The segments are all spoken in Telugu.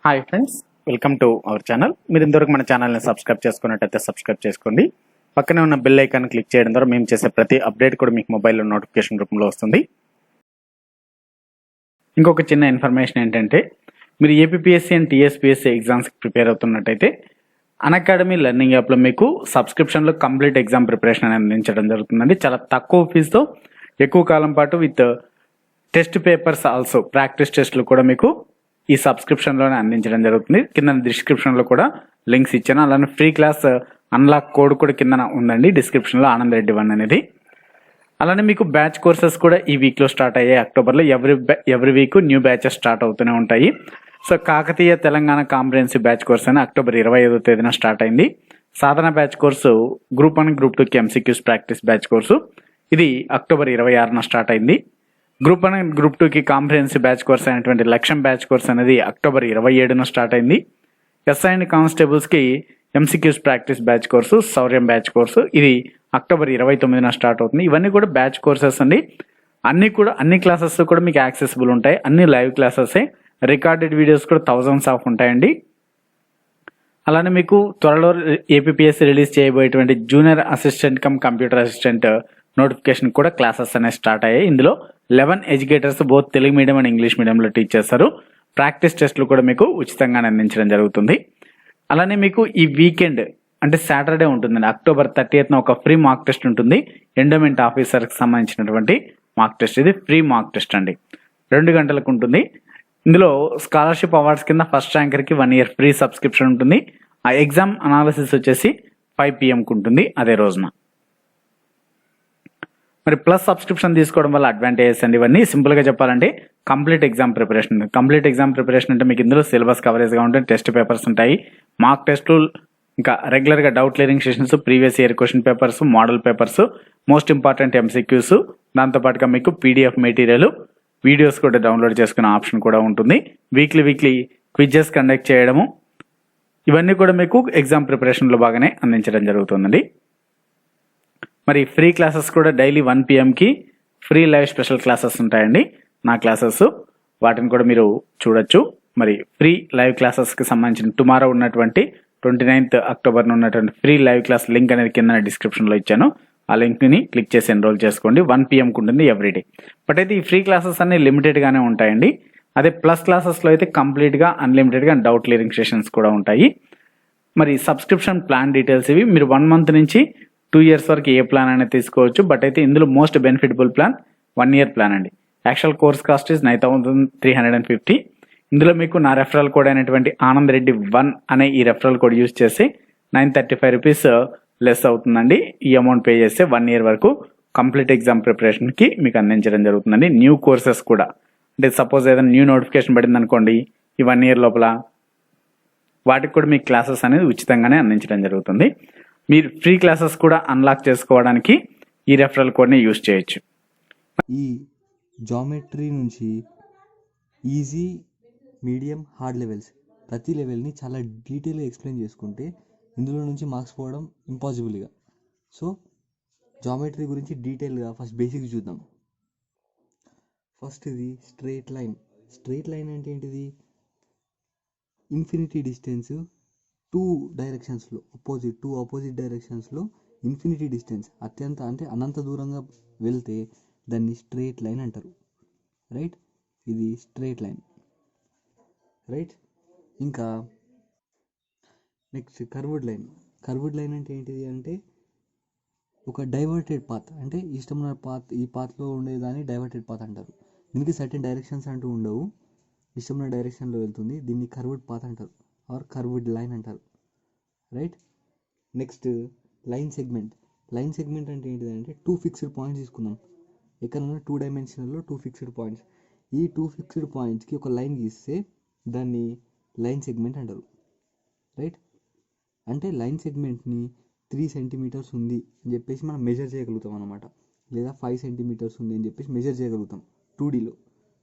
Hi friends, welcome to our channel. మీరు ఇంతవరకు మన ఛానల్ని సబ్స్క్రైబ్ చేసుకున్నట్టయితే సబ్స్క్రైబ్ చేసుకోండి. పక్కనే ఉన్న బెల్ ఐకాన్ క్లిక్ చేయడం ద్వారా మేము చేసే ప్రతి అప్డేట్ కూడా మీకు మొబైల్లో నోటిఫికేషన్ రూపంలో వస్తుంది. ఇంకొక చిన్న ఇన్ఫర్మేషన్ ఏంటంటే, మీరు ఏపీఎస్సీ అండ్ టీఎస్పీఎస్సీ ఎగ్జామ్స్కి ప్రిపేర్ అవుతున్నట్టయితే అన్అకాడమీ లెర్నింగ్ యాప్లో మీకు సబ్స్క్రిప్షన్లో కంప్లీట్ ఎగ్జామ్ ప్రిపరేషన్ అనేది అందించడం జరుగుతుందండి. చాలా తక్కువ ఫీజుతో ఎక్కువ కాలం పాటు with test papers also practice టెస్ట్లు కూడా మీకు ఈ సబ్స్క్రిప్షన్లోనే అందించడం జరుగుతుంది. కింద డిస్క్రిప్షన్లో కూడా లింక్స్ ఇచ్చాను. అలానే ఫ్రీ క్లాస్ అన్లాక్ కోడ్ కూడా కింద ఉందండి డిస్క్రిప్షన్లో, ఆనంద్ రెడ్డి 1 అనేది. అలానే మీకు బ్యాచ్ కోర్సెస్ కూడా ఈ వీక్లో స్టార్ట్ అయ్యాయి. అక్టోబర్లో every week new batches start అవుతూనే ఉంటాయి. So Kakatiya Telangana comprehensive batch course అని అక్టోబర్ 25వ తేదీన స్టార్ట్ అయింది. Sadhana batch course group 1 group 2కి ఎంసీక్యూస్ ప్రాక్టీస్ బ్యాచ్ కోర్సు ఇది అక్టోబర్ 26న స్టార్ట్ అయింది. గ్రూప్ 1 అండ్ గ్రూప్ 2కి కాంప్రహెన్సివ్ బ్యాచ్ కోర్స్ అయినటువంటి లక్ష్యం బ్యాచ్ కోర్స్ అనేది అక్టోబర్ 27న స్టార్ట్ అయింది. ఎస్ఐ అండ్ కానిస్టేబుల్స్కి MCQs practice batch course Shauryam batch course ఇది అక్టోబర్ 29న స్టార్ట్ అవుతుంది. ఇవన్నీ కూడా బ్యాచ్ కోర్సెస్ అండి. అన్ని క్లాసెస్ కూడా మీకు యాక్సెసిబుల్ ఉంటాయి. అన్ని లైవ్ క్లాసెసే, రికార్డెడ్ వీడియోస్ కూడా థౌజండ్స్ ఆఫ్ ఉంటాయండి. అలానే మీకు త్వరలో ఏపీఎస్సీ రిలీజ్ చేయబోయేటువంటి junior assistant cum computer assistant notification కూడా క్లాసెస్ అనేవి స్టార్ట్ అయ్యాయి. ఇందులో 11 educators both Telugu medium and English మీడియంలో టీచ్ చేస్తారు. ప్రాక్టీస్ టెస్ట్లు కూడా మీకు ఉచితంగానే అందించడం జరుగుతుంది. అలానే మీకు ఈ వీకెండ్ అంటే సాటర్డే ఉంటుందండి. అక్టోబర్ 30న ఒక ఫ్రీ మాక్ టెస్ట్ ఉంటుంది. ఎండోమెంట్ ఆఫీసర్కి సంబంధించినటువంటి మాక్ టెస్ట్. ఇది ఫ్రీ మాక్ టెస్ట్ అండి, 2 గంటలకు ఉంటుంది. ఇందులో స్కాలర్షిప్ అవార్డ్స్ కింద ఫస్ట్ ర్యాంకర్కి 1 year ఫ్రీ సబ్స్క్రిప్షన్ ఉంటుంది. ఆ ఎగ్జామ్ అనాలిసిస్ వచ్చేసి 5 PM ఉంటుంది అదే రోజున. మరి ప్లస్ సబ్స్క్రిప్షన్ తీసుకోవడం వల్ల అడ్వాంటేజెస్ అండి ఇవన్నీ. సింపుల్గా చెప్పాలంటే కంప్లీట్ ఎగ్జామ్ ప్రిపరేషన్ అంటే మీకు ఇందులో సిలబస్ కవరేజ్గా ఉంటుంది, టెస్ట్ పేపర్స్ ఉంటాయి, మాక్ టెస్ట్లు, ఇంకా రెగ్యులర్గా doubt clearing sessions, previous year question papers, model papers, most important MCQs, దాంతోపాటుగా మీకు పీడిఎఫ్ మెటీరియల్, వీడియోస్ కూడా డౌన్లోడ్ చేసుకునే ఆప్షన్ కూడా ఉంటుంది. వీక్లీ క్విజెస్ కండక్ట్ చేయడము, ఇవన్నీ కూడా మీకు ఎగ్జామ్ ప్రిపరేషన్లో బాగానే అందించడం జరుగుతుందండి. మరి ఫ్రీ క్లాసెస్ కూడా డైలీ 1 PMకి ఫ్రీ లైవ్ స్పెషల్ క్లాసెస్ ఉంటాయండి. నా క్లాసెస్ వాటిని కూడా మీరు చూడొచ్చు. మరి ఫ్రీ లైవ్ క్లాసెస్కి సంబంధించిన టుమారో ఉన్నటువంటి 29th October ఉన్నటువంటి ఫ్రీ లైవ్ క్లాస్ లింక్ అనేది కింద డిస్క్రిప్షన్లో ఇచ్చాను. ఆ లింక్ని క్లిక్ చేసి ఎన్రోల్ చేసుకోండి. 1 PMకి ఉంటుంది ఎవ్రీడే. బట్ అయితే ఈ ఫ్రీ క్లాసెస్ అన్ని లిమిటెడ్గానే ఉంటాయండి. అదే ప్లస్ క్లాసెస్లో అయితే కంప్లీట్గా అన్లిమిటెడ్గా డౌట్ క్లియరింగ్ సెషన్స్ కూడా ఉంటాయి. మరి సబ్స్క్రిప్షన్ ప్లాన్ డీటెయిల్స్ ఇవి. మీరు 1 month నుంచి 2 years వరకు ఏ ప్లాన్ అనేది తీసుకోవచ్చు. బట్ అయితే ఇందులో most benefitable plan 1 year plan అండి. Actual course cost is 9,350. ఇందులో మీకు నా రెఫరల్ కోడ్ అయినటువంటి ఆనంద్ రెడ్డి 1 అనే ఈ రెఫరల్ కోడ్ యూజ్ చేసి 935 రూపీస్ లెస్ అవుతుందండి. ఈ అమౌంట్ పే చేస్తే 1 year వరకు కంప్లీట్ ఎగ్జామ్ ప్రిపరేషన్కి మీకు అందించడం జరుగుతుందండి. న్యూ కోర్సెస్ కూడా అంటే సపోజ్ ఏదైనా న్యూ నోటిఫికేషన్ పడింది అనుకోండి, ఈ 1 year లోపల వాటికి కూడా మీకు క్లాసెస్ అనేది ఉచితంగానే అందించడం జరుగుతుంది. మీరు ఫ్రీ క్లాసెస్ కూడా అన్లాక్ చేసుకోవడానికి ఈ రెఫరల్ కోడ్ని యూజ్ చేయొచ్చు. ఈ జామెట్రీ నుంచి ఈజీ, మీడియం, హార్డ్ లెవెల్స్ ప్రతి లెవెల్ని చాలా డీటెయిల్గా ఎక్స్ప్లెయిన్ చేసుకుంటే ఇందులో నుంచి మార్క్స్ పోవడం ఇంపాసిబుల్గా. సో జామెట్రీ గురించి డీటెయిల్గా ఫస్ట్ బేసిక్స్ చూద్దాం. ఫస్ట్ ఇది స్ట్రెయిట్ లైన్ అంటే ఏంటిది? ఇన్ఫినిటీ డిస్టెన్స్ టూ ఆపోజిట్ డైరెక్షన్స్లో ఇన్ఫినిటీ డిస్టెన్స్ అనంత దూరంగా వెళ్తే దాన్ని స్ట్రెయిట్ లైన్ అంటారు. రైట్, ఇది స్ట్రెయిట్ లైన్. రైట్, ఇంకా నెక్స్ట్ కర్వ్డ్ లైన్ అంటే ఏంటిది అంటే ఒక డైవర్టెడ్ పాత్, అంటే ఇష్టమైన పాత్, ఈ పాత్లో ఉండేదాన్ని డైవర్టెడ్ పాత్ అంటారు. దీనికి సర్టెన్ డైరెక్షన్స్ అంటూ ఉండవు, ఇష్టమైన డైరెక్షన్లో వెళ్తుంది. దీన్ని కర్వ్డ్ పాత్ అంటారు ఆర్ కర్వ్డ్ లైన్ అంటారు. రైట్, నెక్స్ట్ లైన్ సెగ్మెంట్ అంటే ఏంటిదంటే 2 ఫిక్స్డ్ పాయింట్స్ తీసుకుందాం. ఎక్కడన్నా 2 dimensionలో 2 ఫిక్స్డ్ పాయింట్స్. ఈ 2 ఫిక్స్డ్ పాయింట్స్కి ఒక లైన్ గీస్తే దాన్ని లైన్ సెగ్మెంట్ అంటారు. రైట్, అంటే లైన్ సెగ్మెంట్ని 3 centimeters ఉంది అని చెప్పేసి మనం మెజర్ చేయగలుగుతాం అనమాట, లేదా 5 centimeters ఉంది అని చెప్పేసి మెజర్ చేయగలుగుతాం 2Dలో,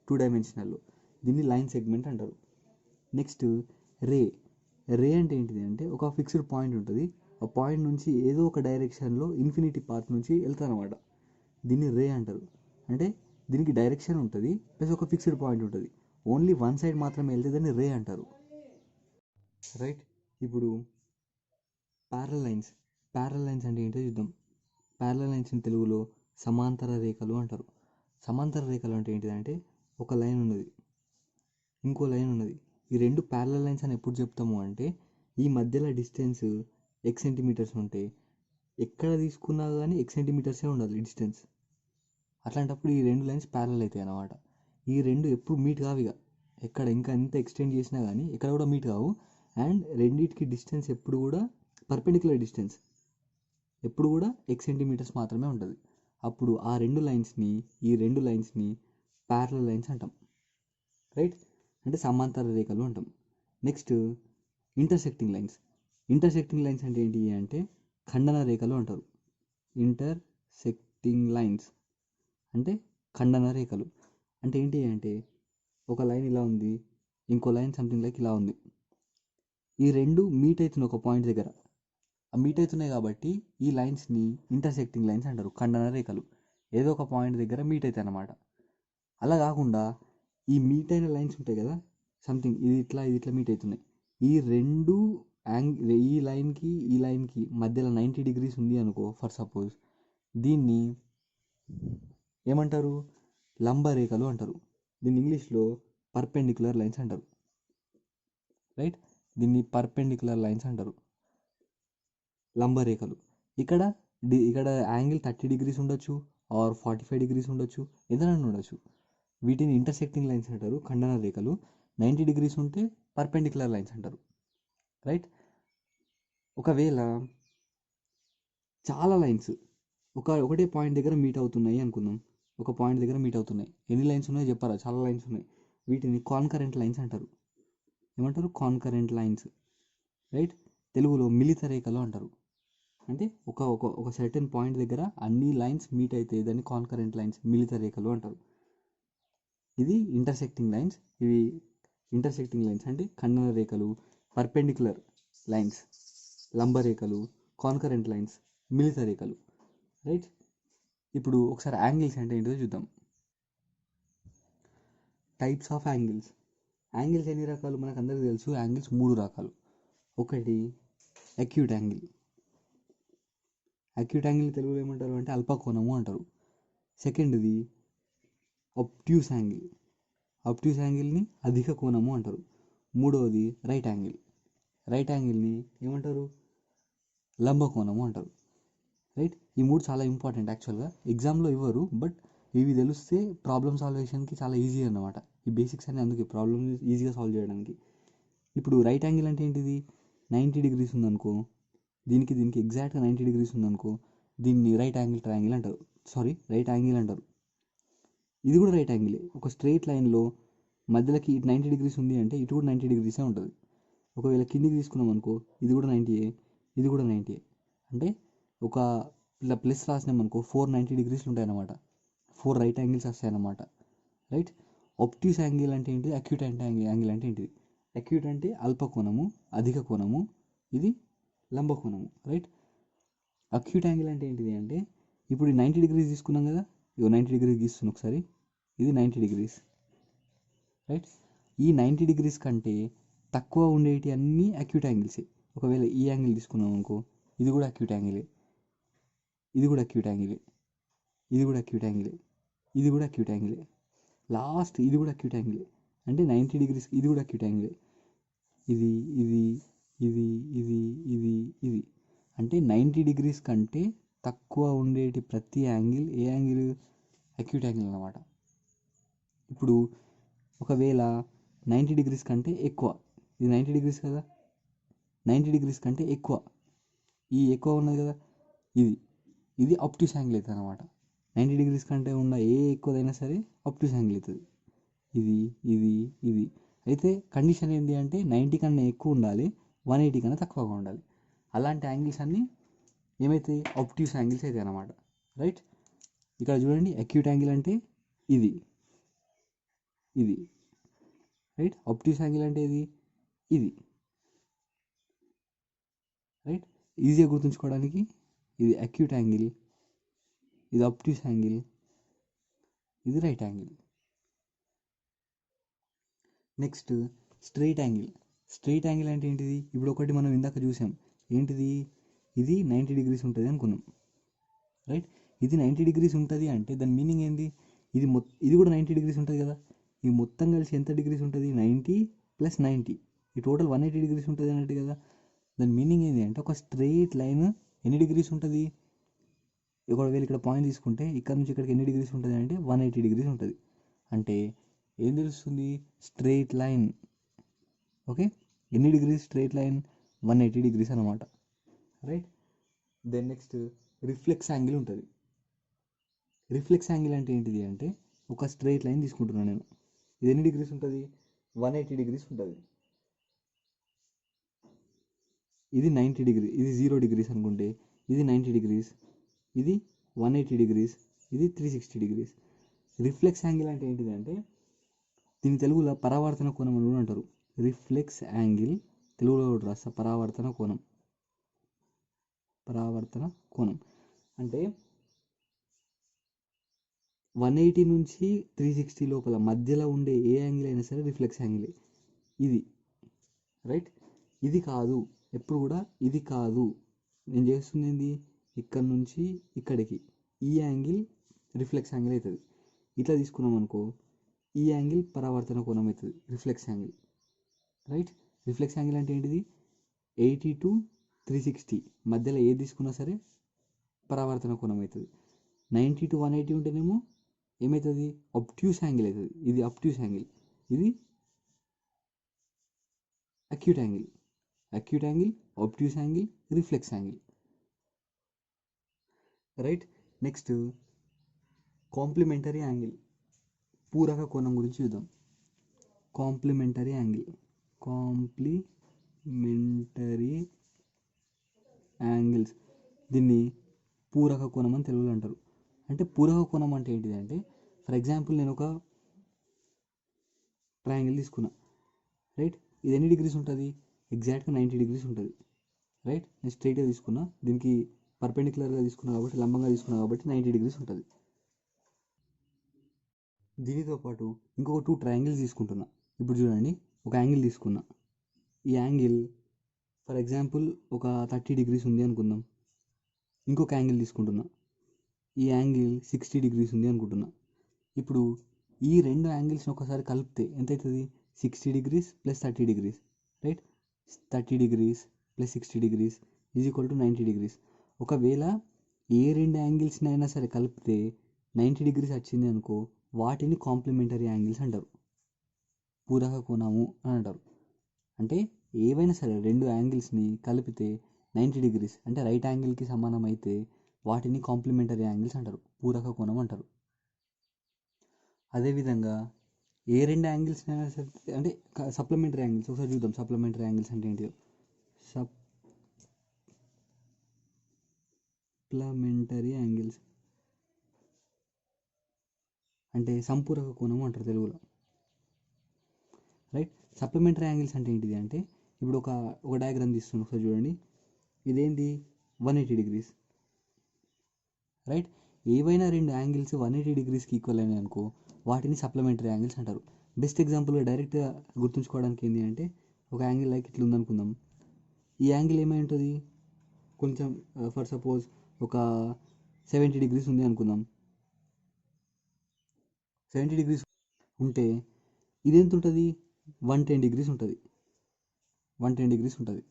2 dimensionలో. దీన్ని లైన్ సెగ్మెంట్ అంటారు. నెక్స్ట్ రే అంటే ఏంటిది అంటే ఒక ఫిక్స్డ్ పాయింట్ ఉంటుంది, ఆ పాయింట్ నుంచి ఏదో ఒక డైరెక్షన్లో ఇన్ఫినిటీ పాత్ నుంచి వెళ్తారనమాట. దీన్ని రే అంటారు. అంటే దీనికి డైరెక్షన్ ఉంటుంది ప్లస్ ఒక ఫిక్స్డ్ పాయింట్ ఉంటుంది, ఓన్లీ వన్ సైడ్ మాత్రమే వెళ్తే దాన్ని రే అంటారు. రైట్. ఇప్పుడు ప్యారల్ లైన్స్ అంటే ఏంటో చూద్దాం. ప్యారల్ లైన్స్ని తెలుగులో సమాంతర రేఖలు అంటారు. సమాంతర రేఖలు అంటే ఏంటిదంటే ఒక లైన్ ఉన్నది, ఇంకో లైన్ ఉన్నది. ఈ రెండు ప్యారల్ లైన్స్ అని ఎప్పుడు చెప్తాము అంటే ఈ మధ్యలో డిస్టెన్స్ ఎక్స్ సెంటీమీటర్స్ ఉంటే ఎక్కడ తీసుకున్నా కానీ ఎక్స్ సెంటీమీటర్సే ఉండాలి డిస్టెన్స్. అట్లాంటప్పుడు ఈ రెండు లైన్స్ ప్యారల్ అవుతాయి అన్నమాట. ఈ రెండు ఎప్పుడు మీట్ కావు ఇక, ఎక్కడ ఇంకా ఎంత ఎక్స్టెండ్ చేసినా కానీ ఎక్కడ కూడా మీట్ కావు. అండ్ రెండింటికి డిస్టెన్స్ ఎప్పుడు కూడా పర్పెండిక్యులర్ డిస్టెన్స్ ఎప్పుడు కూడా ఎక్స్ సెంటీమీటర్స్ మాత్రమే ఉంటుంది. అప్పుడు ఆ రెండు లైన్స్ని ఈ రెండు లైన్స్ని ప్యారల్ లైన్స్ అంటాం. రైట్, అంటే సమాంతర రేఖలు అంటాం. Next intersecting lines. Intersecting lines అంటే ఏంటి అంటే ఖండన రేఖలు అంటారు. ఇంటర్సెక్టింగ్ లైన్స్ అంటే ఖండన రేఖలు. అంటే ఏంటి అంటే ఒక లైన్ ఇలా ఉంది, ఇంకో లైన్ సంథింగ్ లైక్ ఇలా ఉంది. ఈ రెండు మీట్ అవుతున్నాయి ఒక పాయింట్ దగ్గర. ఆ మీట్ అవుతున్నాయి కాబట్టి ఈ లైన్స్ని ఇంటర్సెక్టింగ్ లైన్స్ అంటారు, ఖండన రేఖలు. ఏదో ఒక పాయింట్ దగ్గర మీట్ అవుతాయి అన్నమాట. అలా కాకుండా ఈ మీట్ అయిన లైన్స్ ఉంటాయి కదా, సంథింగ్ ఇది ఇట్లా మీట్ అవుతున్నాయి. ఈ రెండు ఈ లైన్కి మధ్యలో 90 డిగ్రీస్ ఉంది అనుకో ఫర్ సపోజ్, దీన్ని ఏమంటారు? లంబ రేఖలు అంటారు. దీన్ని ఇంగ్లీష్లో పర్పెండిక్యులర్ లైన్స్ అంటారు. రైట్, దీన్ని పర్పెండిక్యులర్ లైన్స్ అంటారు, లంబ రేఖలు. ఇక్కడ ఇక్కడ యాంగిల్ 30 డిగ్రీస్ ఉండొచ్చు ఆర్ 45 డిగ్రీస్ ఉండొచ్చు, ఏదైనా ఉండొచ్చు. వీటిని ఇంటర్సెక్టింగ్ లైన్స్ అంటారు, ఖండన రేఖలు. 90 డిగ్రీస్ ఉంటే పర్పెండిక్యులర్ లైన్స్ అంటారు. రైట్, ఒకవేళ చాలా లైన్స్ ఒకటే పాయింట్ దగ్గర మీట్ అవుతున్నాయి అనుకుందాం. ఒక పాయింట్ దగ్గర మీట్ అవుతున్నాయి. ఎన్ని లైన్స్ ఉన్నాయో చెప్పారా? చాలా లైన్స్ ఉన్నాయి. వీటిని కాన్కరెంట్ లైన్స్ అంటారు. ఏమంటారు? Concurrent lines. రైట్, తెలుగులో మిలిత రేఖలు అంటారు. అంటే ఒక ఒక ఒక సర్టెన్ పాయింట్ దగ్గర అన్ని లైన్స్ మీట్ అయితే దాన్ని కాన్కరెంట్ లైన్స్, మిలిత రేఖలు అంటారు. ఇది ఇంటర్సెక్టింగ్ లైన్స్. ఇవి ఇంటర్సెక్టింగ్ లైన్స్ అంటే ఖండన రేఖలు, పర్పెండిక్యులర్ లైన్స్, లంబ రేఖలు, కాన్కరెంట్ లైన్స్, మిలిత రేఖలు. రైట్, ఇప్పుడు ఒకసారి యాంగిల్స్ అంటే ఏంటో చూద్దాం. Types of angles. యాంగిల్స్ ఎన్ని రకాలు మనకు అందరికీ తెలుసు. యాంగిల్స్ 3 రకాలు. ఒకటి అక్యూట్ యాంగిల్. అక్యూట్ యాంగిల్ తెలుగులో ఏమంటారు అంటే అల్పకోణము అంటారు. సెకండ్ది ఒబ్ట్యూస్ యాంగిల్. ఒబ్ట్యూస్ యాంగిల్ని అధిక కోణము అంటారు. మూడవది రైట్ యాంగిల్. రైట్ యాంగిల్ని ఏమంటారు? లంబకోణము అంటారు. రైట్, ఈ 3 చాలా ఇంపార్టెంట్. యాక్చువల్గా ఎగ్జామ్లో ఇవ్వరు, బట్ ఇవి తెలిస్తే ప్రాబ్లమ్ సాల్వేషన్కి చాలా ఈజీ అన్నమాట. ఈ బేసిక్స్ అన్ని అందుకే ప్రాబ్లమ్ ఈజీగా సాల్వ్ చేయడానికి. ఇప్పుడు రైట్ యాంగిల్ అంటే ఏంటిది? 90 డిగ్రీస్ ఉందనుకో, దీనికి ఎగ్జాక్ట్గా 90 డిగ్రీస్ ఉందనుకో, దీన్ని రైట్ యాంగిల్ ట్రయాంగిల్ అంటారు. రైట్ యాంగిల్ అంటారు. ఇది కూడా రైట్ యాంగిలే. ఒక స్ట్రైట్ లైన్లో మధ్యలోకి ఇటు 90 డిగ్రీస్ ఉంది అంటే ఇటు కూడా 90 డిగ్రీసే ఉంటుంది. ఒకవేళ కిందికి తీసుకున్నాం అనుకో, ఇది కూడా 90ఏ, ఇది కూడా 90ఏ. అంటే ఒక ఇలా ప్లస్ రాసినాం అనుకో 490 డిగ్రీస్లు ఉంటాయి అన్నమాట. 4 రైట్ యాంగిల్స్ వస్తాయి అన్నమాట. రైట్, ఒబ్ట్యూస్ యాంగిల్ అంటే ఏంటిది? అక్యూట్ యాంగిల్ అంటే ఏంటిది? అక్యూట్ అంటే అల్పకోణము, అధిక కోణము. ఇది లంబకోణము. రైట్, అక్యూట్ యాంగిల్ అంటే ఏంటిది అంటే ఇప్పుడు 90 డిగ్రీస్ తీసుకున్నాం కదా, ఇగో 90 డిగ్రీస్ గీస్తున్నాం ఒకసారి, ఇది 90 డిగ్రీస్. రైట్, ఈ 90 డిగ్రీస్ కంటే తక్కువ ఉండేటి అన్నీ అక్యూట్ యాంగిల్సే. ఒకవేళ ఈ యాంగిల్ తీసుకున్నాం అనుకో, ఇది కూడా అక్యూట్ యాంగిలే, ఇది కూడా అక్యూట్ యాంగిలే, ఇది కూడా అక్యూట్ యాంగిలే, ఇది కూడా అక్యూట్ యాంగిలే. లాస్ట్ ఇది కూడా అక్యూట్ యాంగిలే. అంటే 90 డిగ్రీస్ ఇది కూడా అక్యూట్ యాంగిలే. ఇది ఇది ఇది ఇది ఇది ఇది అంటే 90 డిగ్రీస్ కంటే తక్కువ ఉండేటి ప్రతి angle A angle? Acute angle అన్నమాట. ఇప్పుడు ఒకవేళ 90 డిగ్రీస్ కంటే ఎక్కువ, ఇది 90 డిగ్రీస్ కదా, 90 డిగ్రీస్ కంటే ఎక్కువ, ఈ ఎక్కువ ఉన్నది కదా, ఇది అబ్ట్యూస్ యాంగిల్ అవుతుంది అనమాట. 90 డిగ్రీస్ కంటే ఉన్న ఏ ఎక్కువదైనా సరే అబ్ట్యూస్ యాంగిల్ అవుతుంది. ఇది ఇది ఇది అయితే కండిషన్ ఏంటి అంటే 90 కన్నా ఎక్కువ ఉండాలి, 180 కన్నా తక్కువగా ఉండాలి. అలాంటి యాంగిల్స్ అన్నీ ఏమవుతాయి? అబ్ట్యూస్ యాంగిల్స్ అవుతాయి అన్నమాట. రైట్, ఇక్కడ చూడండి, అక్యూట్ యాంగిల్ అంటే ఇది ఇది రైట్, అబ్ట్యూస్ యాంగిల్ అంటే ఇది. రైట్, ఈజీగా గుర్తుంచుకోవడానికి ఇది అక్యూట్ యాంగిల్, ఇది అబ్ట్యూస్ యాంగిల్, ఇది right angle. Next straight angle. Straight angle అంటే ఏంటిది? ఇప్పుడు ఒకటి మనం ఇందాక చూసాం, ఏంటిది? ఇది 90 డిగ్రీస్ ఉంటుంది అనుకున్నాం, రైట్? ఇది 90 డిగ్రీస్ ఉంటుంది అంటే దాని మీనింగ్ ఏంది? ఇది కూడా 90 డిగ్రీస్ ఉంటుంది కదా. ఈ మొత్తం కలిసి ఎంత డిగ్రీస్ ఉంటుంది? 90 ప్లస్ 90, ఈ టోటల్ 180 డిగ్రీస్ ఉంటుంది అన్నట్టు కదా. దాని మీనింగ్ ఏంటి అంటే ఒక స్ట్రైట్ లైన్ ఎన్ని డిగ్రీస్ ఉంటుంది? ఒకవేళ ఇక్కడ పాయింట్ తీసుకుంటే ఇక్కడ నుంచి ఇక్కడికి ఎన్ని డిగ్రీస్ ఉంటుంది అంటే 180 డిగ్రీస్ ఉంటుంది. అంటే ఏం తెలుస్తుంది? స్ట్రైట్ లైన్, ఓకే, ఎన్ని డిగ్రీస్ స్ట్రైట్ లైన్? 180 డిగ్రీస్ అనమాట, right? Then next reflex angle ఉంటుంది. రిఫ్లెక్స్ యాంగిల్ అంటే ఏంటిది అంటే ఒక స్ట్రైట్ లైన్ తీసుకుంటున్నాను నేను, ఇది ఎన్ని డిగ్రీస్ ఉంటుంది? 180 డిగ్రీస్ ఉంటుంది. ఇది 90 డిగ్రీ, ఇది 0 డిగ్రీస్ అనుకుంటే ఇది 90 డిగ్రీస్, ఇది 180 డిగ్రీస్, ఇది 360 డిగ్రీస్. రిఫ్లెక్స్ యాంగిల్ అంటే ఏంటిది అంటే దీని తెలుగులో పరావర్తన కోణం అని కూడా అంటారు. రిఫ్లెక్స్ యాంగిల్ తెలుగులో కూడా రాస్తా, పరావర్తన కోణం. పరావర్తన కోణం అంటే 180 నుంచి 360 లోపల మధ్యలో ఉండే ఏ యాంగిల్ అయినా సరే రిఫ్లెక్స్ యాంగిలే. ఇది రైట్, ఇది కాదు, ఎప్పుడు కూడా ఇది కాదు. నేను చేస్తుంది ఏంది? ఇక్కడ నుంచి ఇక్కడికి ఈ యాంగిల్ రిఫ్లెక్స్ యాంగిల్ అవుతుంది. ఇట్లా తీసుకున్నాం అనుకో, ఈ యాంగిల్ పరావర్తన కోణం అవుతుంది, reflex angle, right? Reflex angle అంటే ఏంటిది? 80 టు 360 మధ్యలో ఏది తీసుకున్నా సరే పరావర్తన కోణం అవుతుంది. 90 టు 180 ఉంటేనేమో ఏమవుతుంది? అబ్ట్యూస్ యాంగిల్ అవుతుంది. ఇది అబ్ట్యూస్ యాంగిల్, ఇది acute angle. Acute angle, obtuse angle, reflex angle, right? Next complementary angle, పూరక కోణం గురించి చూద్దాం. కాంప్లిమెంటరీ యాంగిల్, కాంప్లిమెంటరీ యాంగిల్స్, దీన్ని పూరక కోణం అని తెలుగులో అంటారు. అంటే పూరక కోణం అంటే ఏంటిది అంటే ఫర్ ఎగ్జాంపుల్ నేను ఒక ట్రయాంగిల్ తీసుకున్నా, రైట్? ఇది ఎన్ని డిగ్రీస్ ఉంటుంది? ఎగ్జాక్ట్గా 90 డిగ్రీస్ ఉంటుంది, రైట్? నేను స్ట్రైట్గా తీసుకున్నా, దీనికి పర్పెండిక్యులర్గా తీసుకున్నా కాబట్టి, లంబంగా తీసుకున్నా కాబట్టి 90 డిగ్రీస్ ఉంటుంది. దీనితో పాటు ఇంకొక 2 ట్రయాంగిల్స్ తీసుకుంటున్నా. ఇప్పుడు చూడండి, ఒక యాంగిల్ తీసుకున్నా, ఈ యాంగిల్ ఫర్ ఎగ్జాంపుల్ ఒక 30 డిగ్రీస్ ఉంది అనుకుందాం. ఇంకొక యాంగిల్ తీసుకుంటున్నా, ఈ యాంగిల్ 60 డిగ్రీస్ ఉంది అనుకుంటున్నా. ఇప్పుడు ఈ రెండు యాంగిల్స్ని ఒకసారి కలిపితే ఎంత అవుతుంది? 60 degrees plus 30 degrees, right? 30 degrees plus 60 degrees is equal to 90 degrees. ఒకవేళ ఏ రెండు యాంగిల్స్ని అయినా సరే కలిపితే 90 డిగ్రీస్ వచ్చింది అనుకో, వాటిని కాంప్లిమెంటరీ యాంగిల్స్ అంటారు, పూరక కోణము అని అంటారు. అంటే ఏవైనా సరే రెండు యాంగిల్స్ని కలిపితే 90 డిగ్రీస్ అంటే రైట్ యాంగిల్కి సమానం అయితే వాటిని కాంప్లిమెంటరీ యాంగిల్స్ అంటారు, పూరక కోణం అంటారు. అదేవిధంగా ఏ రెండు యాంగిల్స్ అయినా సరే అంటే సప్లిమెంటరీ యాంగిల్స్ ఒకసారి చూద్దాం. సప్లిమెంటరీ యాంగిల్స్ అంటే ఏంటిదో. సప్లిమెంటరీ యాంగిల్స్ అంటే సంపూరక కోణం అంటారు తెలుగులో, రైట్? సప్లిమెంటరీ యాంగిల్స్ అంటే ఏంటిది అంటే ఇప్పుడు ఒక డయాగ్రామ్ తీస్తున్నాను, ఒకసారి చూడండి. ఇదేంటి? 180 డిగ్రీస్, రైట్? ఏవైనా రెండు యాంగిల్స్ 180 డిగ్రీస్కి ఈక్వల్ అయినాయి అనుకో, వాటిని సప్లిమెంటరీ యాంగిల్స్ అంటారు. బెస్ట్ ఎగ్జాంపుల్గా డైరెక్ట్గా గుర్తుంచుకోవడానికి ఏంటి అంటే ఒక యాంగిల్ లైక్ ఇట్లా ఉందనుకుందాం. ఈ యాంగిల్ ఏమై ఉంటుంది? కొంచెం ఫర్ సపోజ్ ఒక 70 డిగ్రీస్ ఉంది అనుకుందాం. 70 డిగ్రీస్ ఉంటే ఇది ఎంత ఉంటుంది? 110 డిగ్రీస్ ఉంటుంది, 110 డిగ్రీస్ ఉంటుంది.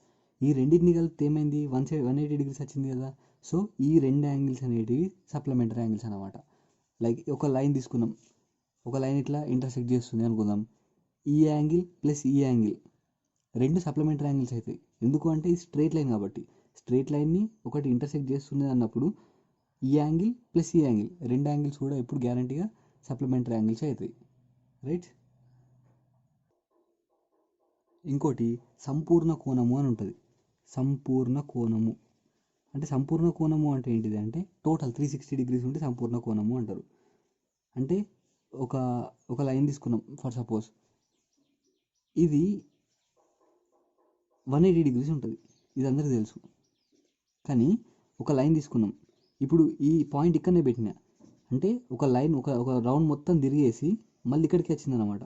ఈ రెండింటిని కలిపితే ఏమైంది? 180 డిగ్రీస్ వచ్చింది కదా. సో ఈ రెండు యాంగిల్స్ అనేటివి సప్లిమెంటరీ యాంగిల్స్ అనమాట. లైక్ ఒక లైన్ తీసుకున్నాం, ఒక లైన్ ఇట్లా ఇంటర్సెక్ట్ చేస్తుంది అనుకుందాం. ఈ యాంగిల్ ప్లస్ ఈ యాంగిల్ రెండు సప్లిమెంటరీ యాంగిల్స్ అవుతాయి. ఎందుకు అంటే ఇది స్ట్రైట్ లైన్ కాబట్టి. స్ట్రైట్ లైన్ని ఒకటి ఇంటర్సెక్ట్ చేస్తుంది అన్నప్పుడు ఈ యాంగిల్ ప్లస్ ఈ యాంగిల్ రెండు యాంగిల్స్ కూడా ఎప్పుడు గ్యారంటీగా సప్లిమెంటరీ యాంగిల్స్ అవుతాయి, రైట్? ఇంకోటి సంపూర్ణ కోణము అని ఉంటుంది. సంపూర్ణ కోణము అంటే అంటే ఏంటిది అంటే టోటల్ 360 డిగ్రీస్ ఉంటే సంపూర్ణ కోణము అంటారు. అంటే ఒక లైన్ తీసుకున్నాం ఫర్ సపోజ్, ఇది 180 డిగ్రీస్ ఉంటుంది, ఇది అందరికీ తెలుసు. కానీ ఒక లైన్ తీసుకున్నాం, ఇప్పుడు ఈ పాయింట్ ఇక్కడనే పెట్టినా అంటే ఒక లైన్ ఒక రౌండ్ మొత్తం తిరిగేసి మళ్ళీ ఇక్కడికి వచ్చిందనమాట.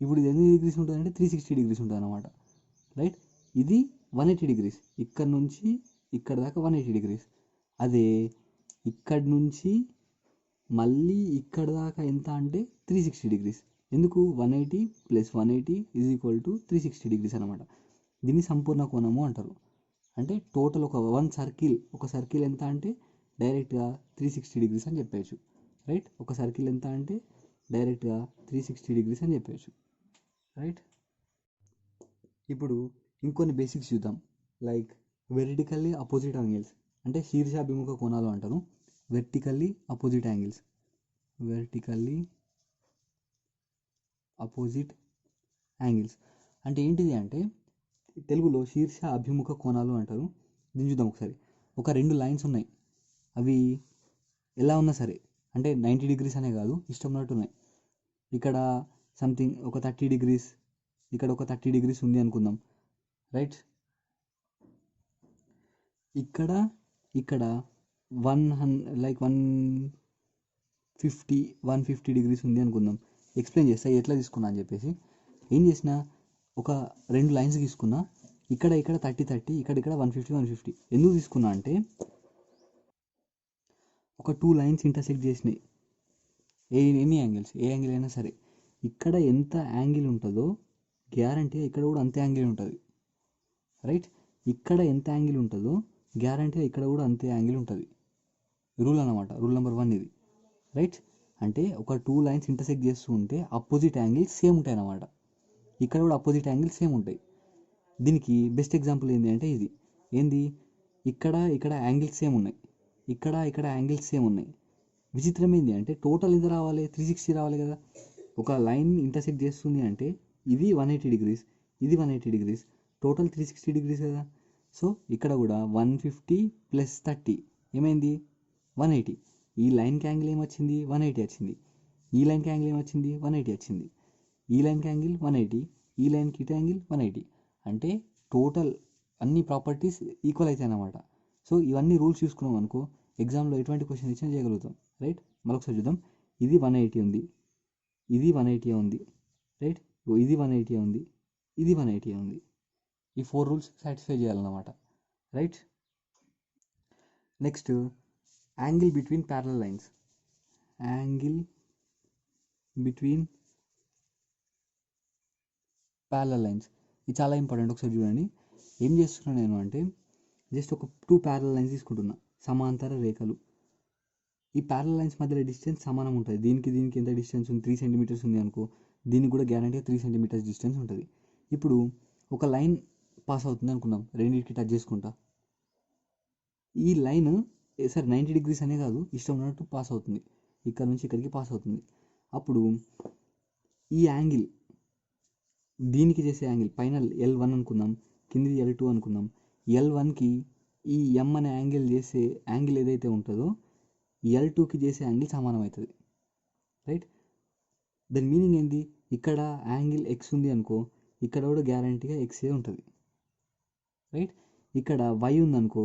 ఇప్పుడు ఇది ఎన్ని డిగ్రీస్ ఉంటుంది అంటే 360 డిగ్రీస్ ఉంటుంది అనమాట. రైట్. ఇది 180 డిగ్రీస్, ఇక్కడ నుంచి ఇక్కడ దాకా 180 డిగ్రీస్. అదే ఇక్కడ నుంచి మళ్ళీ ఇక్కడ దాకా ఎంత అంటే 360 డిగ్రీస్. ఎందుకు 180 + 180 = 360 డిగ్రీస్ అనమాట. దీన్ని సంపూర్ణ కోణము అంటారు. అంటే టోటల్ ఒక సర్కిల్ ఎంత అంటే డైరెక్ట్గా 360 డిగ్రీస్ అని చెప్పేయచ్చు. రైట్. ఒక సర్కిల్ ఎంత అంటే డైరెక్ట్గా 360 డిగ్రీస్ అని చెప్పేయచ్చు. రైట్. ఇప్పుడు ఇంకొన్ని బేసిక్స్ చూద్దాం. లైక్ వెర్టికల్లీ అపోజిట్ యాంగిల్స్ అంటే శీర్షాభిముఖ కోణాలు అంటారు. వెర్టికల్లీ అపోజిట్ యాంగిల్స్, అంటే ఏంటిది అంటే తెలుగులో శీర్ష అభిముఖ కోణాలు అంటారు. దీన్ని చూద్దాం ఒకసారి. ఒక 2 లైన్స్ ఉన్నాయి, అవి ఎలా ఉన్నా సరే అంటే 90 డిగ్రీస్ అనే కాదు, ఇష్టం ఉన్నట్టు ఉన్నాయి. ఇక్కడ సంథింగ్ ఒక 30 డిగ్రీస్, ఇక్కడ ఒక 30 డిగ్రీస్ ఉంది అనుకుందాం. రైట్. ఇక్కడ 150 డిగ్రీస్ ఉంది అనుకుందాం. ఎక్స్ప్లెయిన్ చేస్తా ఎట్లా తీసుకున్నా అని చెప్పేసి. ఏం చేసిన, ఒక 2 లైన్స్ తీసుకున్నా, ఇక్కడ 30, ఇక్కడ 150. ఎందుకు తీసుకున్నా అంటే ఒక 2 లైన్స్ ఇంటర్సెక్ట్ చేసినాయి, ఎనీ యాంగిల్స్, ఏ యాంగిల్ అయినా సరే. ఇక్కడ ఎంత యాంగిల్ ఉంటుందో గ్యారంటీగా ఇక్కడ కూడా అంతే యాంగిల్ ఉంటుంది. రైట్. ఇక్కడ ఎంత యాంగిల్ ఉంటుందో గ్యారంటీగా ఇక్కడ కూడా అంతే యాంగిల్ ఉంటుంది. రూల్ అనమాట, రూల్ నెంబర్ 1 ఇది. రైట్. అంటే ఒక 2 లైన్స్ ఇంటర్సెక్ట్ చేస్తూ ఉంటే అపోజిట్ యాంగిల్స్ సేమ్ ఉంటాయి అన్నమాట. ఇక్కడ కూడా అపోజిట్ యాంగిల్స్ సేమ్ ఉంటాయి. దీనికి బెస్ట్ ఎగ్జాంపుల్ ఏంటి అంటే ఇది. ఏంది, ఇక్కడ యాంగిల్స్ సేమ్ ఉన్నాయి, ఇక్కడ యాంగిల్స్ సేమ్ ఉన్నాయి. విచిత్రం ఏంటి అంటే టోటల్ ఎంత రావాలి, 360 రావాలి కదా. ఒక లైన్ ఇంటర్సెక్ట్ చేస్తుంది అంటే ఇది 180 డిగ్రీస్, ఇది 180 డిగ్రీస్, టోటల్ 360 డిగ్రీస్ కదా. సో ఇక్కడ కూడా 150 + 30 ఏమైంది, 180. ఈ లైన్కి యాంగిల్ ఏమొచ్చింది, 180 వచ్చింది. ఈ లైన్కి యాంగిల్ ఏమొచ్చింది, 180 వచ్చింది. ఈ లైన్కి యాంగిల్ 180, ఈ లైన్కి ఇటు యాంగిల్ 180. అంటే టోటల్ అన్ని ప్రాపర్టీస్ ఈక్వల్ అవుతాయి అన్నమాట. సో ఇవన్నీ రూల్స్ చూసుకున్నాం అనుకో, ఎగ్జామ్లో ఎటువంటి క్వశ్చన్ ఇచ్చినా చేయగలుగుతాం. రైట్. మరొకసారి చూద్దాం. ఇది 180 ఉంది, ఇది 180 ఉంది. రైట్. ఇది 180 ఉంది, ఇది 180 ఉంది. ఈ 4 రూల్స్ సాటిస్ఫై చేయాలన్నమాట. Right. Next angle between parallel lines. ఇది చాలా ఇంపార్టెంట్. ఒకసారి చూడండి. ఏం చేస్తున్నాను నేను అంటే జస్ట్ ఒక 2 ప్యారలల్ లైన్స్ తీసుకుంటున్నా, సమాంతర రేఖలు. ఈ ప్యారలల్ లైన్స్ మధ్యలో డిస్టెన్స్ సమానం ఉంటుంది. దీనికి ఎంత డిస్టెన్స్ ఉంది, 3 సెంటీమీటర్స్ ఉంది అనుకో, దీనికి కూడా గ్యారంటీగా 3 సెంటీమీటర్స్ డిస్టెన్స్ ఉంటుంది. ఇప్పుడు ఒక లైన్ పాస్ అవుతుంది అనుకుందాం, రెండింటికి టచ్ చేసుకుంటా. ఈ లైన్ 90 డిగ్రీస్ అనే కాదు, ఇష్టం ఉన్నట్టు పాస్ అవుతుంది, ఇక్కడ నుంచి ఇక్కడికి పాస్ అవుతుంది. అప్పుడు ఈ యాంగిల్, దీనికి చేసే యాంగిల్ పైన L1 అనుకుందాం, కిందిది L2 అనుకుందాం. L1కి ఈ M అనే యాంగిల్ చేసే యాంగిల్ ఏదైతే ఉంటుందో L2కి చేసే యాంగిల్ సమానం అవుతుంది. రైట్. దాని మీనింగ్ ఏంటి, ఇక్కడ యాంగిల్ X ఉంది అనుకో, ఇక్కడ కూడా గ్యారంటీగా XA ఉంటుంది. రైట్. ఇక్కడ Y ఉందనుకో,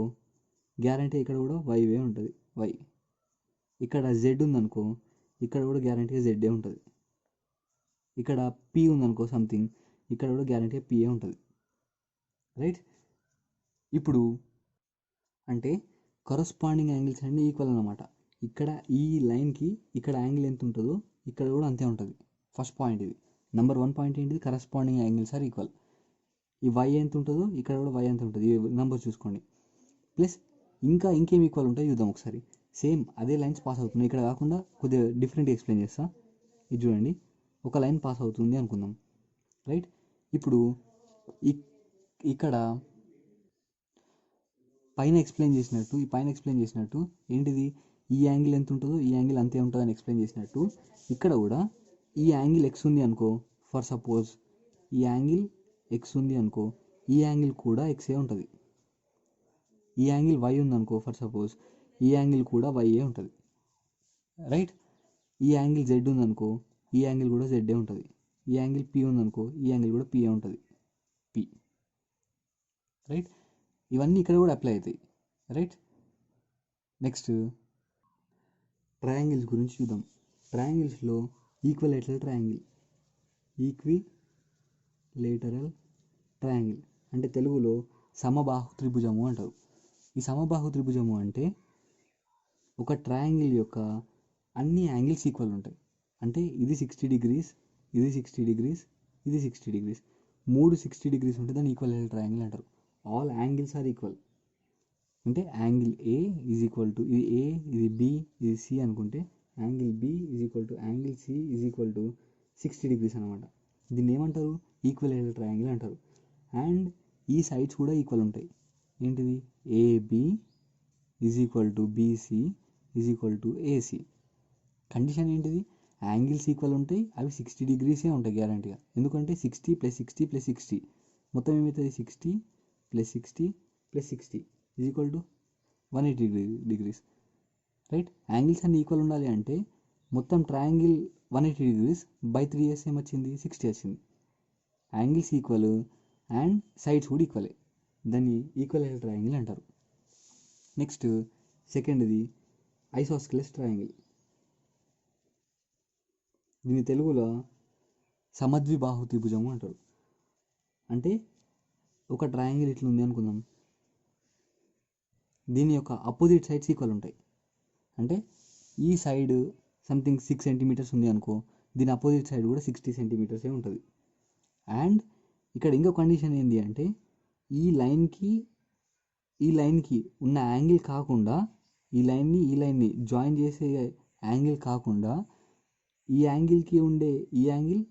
గ్యారంటీ ఇక్కడ కూడా YA ఉంటుంది, Y. ఇక్కడ Z ఉందనుకో, ఇక్కడ కూడా గ్యారంటీగా ZA ఉంటుంది. ఇక్కడ P ఉందనుకో సంథింగ్, ఇక్కడ కూడా గ్యారంటీగా PA ఉంటుంది. రైట్. ఇప్పుడు అంటే కరస్పాండింగ్ యాంగిల్స్ అన్నీ ఈక్వల్ అన్నమాట. ఇక్కడ ఈ లైన్కి ఇక్కడ యాంగిల్ ఎంత ఉంటుందో ఇక్కడ కూడా అంతే ఉంటుంది. ఫస్ట్ పాయింట్ ఇది. నెంబర్ 1 పాయింట్ ఏంటిది, కరస్పాండింగ్ యాంగిల్స్ ఆర్ ఈక్వల్. ఈ Y ఎంత ఉంటుందో ఇక్కడ కూడా Y ఎంత ఉంటుంది, ఈ నెంబర్ చూసుకోండి. ప్లస్ ఇంకేం ఈక్వల్ ఉంటాయి చూద్దాం ఒకసారి. సేమ్ అదే లైన్స్ పాస్ అవుతున్నాయి, ఇక్కడ కాకుండా కొద్దిగా డిఫరెంట్ ఎక్స్ప్లెయిన్ చేస్తా. ఇది చూడండి, ఒక లైన్ పాస్ అవుతుంది అనుకుందాం. రైట్. ఇప్పుడు ఇక్కడ పైన ఎక్స్ప్లెయిన్ చేసినట్టు ఏంటిది, ఈ యాంగిల్ ఎంత ఉంటుందో ఈ యాంగిల్ అంతే ఉంటుందని ఎక్స్ప్లెయిన్ చేసినట్టు ఇక్కడ కూడా ఈ యాంగిల్ X ఉంది అనుకో, ఫర్ సపోజ్ ఈ యాంగిల్ X ఉంది అనుకో, ఈ యాంగిల్ కూడా XA ఉంటుంది. ఈ యాంగిల్ Y ఉందనుకో, ఫర్ సపోజ్ ఈ యాంగిల్ కూడా YA ఉంటుంది. రైట్. ఈ యాంగిల్ Z ఉందనుకో, ఈ యాంగిల్ కూడా ZA ఉంటుంది. ఈ యాంగిల్ P ఉందనుకో, ఈ యాంగిల్ కూడా PA ఉంటుంది, P. రైట్. ఇవన్నీ ఇక్కడ కూడా అప్లై అవుతాయి. రైట్. నెక్స్ట్ ట్రయాంగిల్స్ గురించి చూద్దాం. ట్రయాంగిల్స్లో ఈక్విలేటరల్ ట్రయాంగిల్ అంటే తెలుగులో సమబాహు త్రిభుజము అంటారు. ఈ సమబాహు త్రిభుజము అంటే ఒక ట్రయాంగిల్ యొక్క అన్ని యాంగిల్స్ ఈక్వల్ ఉంటాయి. అంటే ఇది 60 డిగ్రీస్, ఇది 60 డిగ్రీస్, ఇది 60 డిగ్రీస్, 60 డిగ్రీస్ ఉంటే దాన్ని ఈక్వల్ ట్రయాంగిల్ అంటారు. All angles are equal. అంటే angle A is equal to ఇది ఏ, ఇది బి, ఇది సి అనుకుంటే angle B is equal to angle C is equal to 60 degrees అనమాట. దీన్ని ఏమంటారు? ఈక్వల్ ట్రయాంగిల్ అంటారు. అండ్ ఈ సైడ్స్ కూడా ఈక్వల్ ఉంటాయి. ఏంటిది? AB is equal to BC is equal to AC. Condition ఏంటిది? యాంగిల్స్ ఈక్వల్ ఉంటాయి, అవి 60 డిగ్రీసే ఉంటాయి గ్యారంటీగా. ఎందుకంటే 60 + 60 + 60 మొత్తం ఏమవుతుంది? 60 + 60 + 60 is equal to 180 degrees. Right? Angles అన్ని ఈక్వల్ ఉండాలి అంటే మొత్తం ట్రయాంగిల్ 180 డిగ్రీస్ బై 3 చేస్తే ఏమొచ్చింది? 60 వచ్చింది. యాంగిల్స్ ఈక్వల్ అండ్ సైడ్స్ కూడా ఈక్వలే, దాన్ని ఈక్వల్ ట్రయాంగిల్ అంటారు. నెక్స్ట్ సెకండ్ది ఐసోస్కెలస్ ట్రయాంగిల్. దీని తెలుగులో సమద్విబాహు త్రిభుజము అంటారు. అంటే ఒక ట్రయాంగిల్ ఇట్లా ఉంది అనుకుందాం, దీని యొక్క అపోజిట్ సైడ్స్ ఈక్వల్ ఉంటాయి. అంటే ఈ సైడ్ సంథింగ్ 6 సెంటీమీటర్స్ ఉంది అనుకో, దీని అపోజిట్ సైడ్ కూడా 60 సెంటీమీటర్సే ఉంటుంది. అండ్ ఇక్కడ ఇంకో కండిషన్ ఏంటి అంటే ఈ లైన్కి ఉన్న యాంగిల్ కాకుండా ఈ లైన్ని జాయిన్ చేసే యాంగిల్ కాకుండా ఈ యాంగిల్కి ఉండే ఈ యాంగిల్,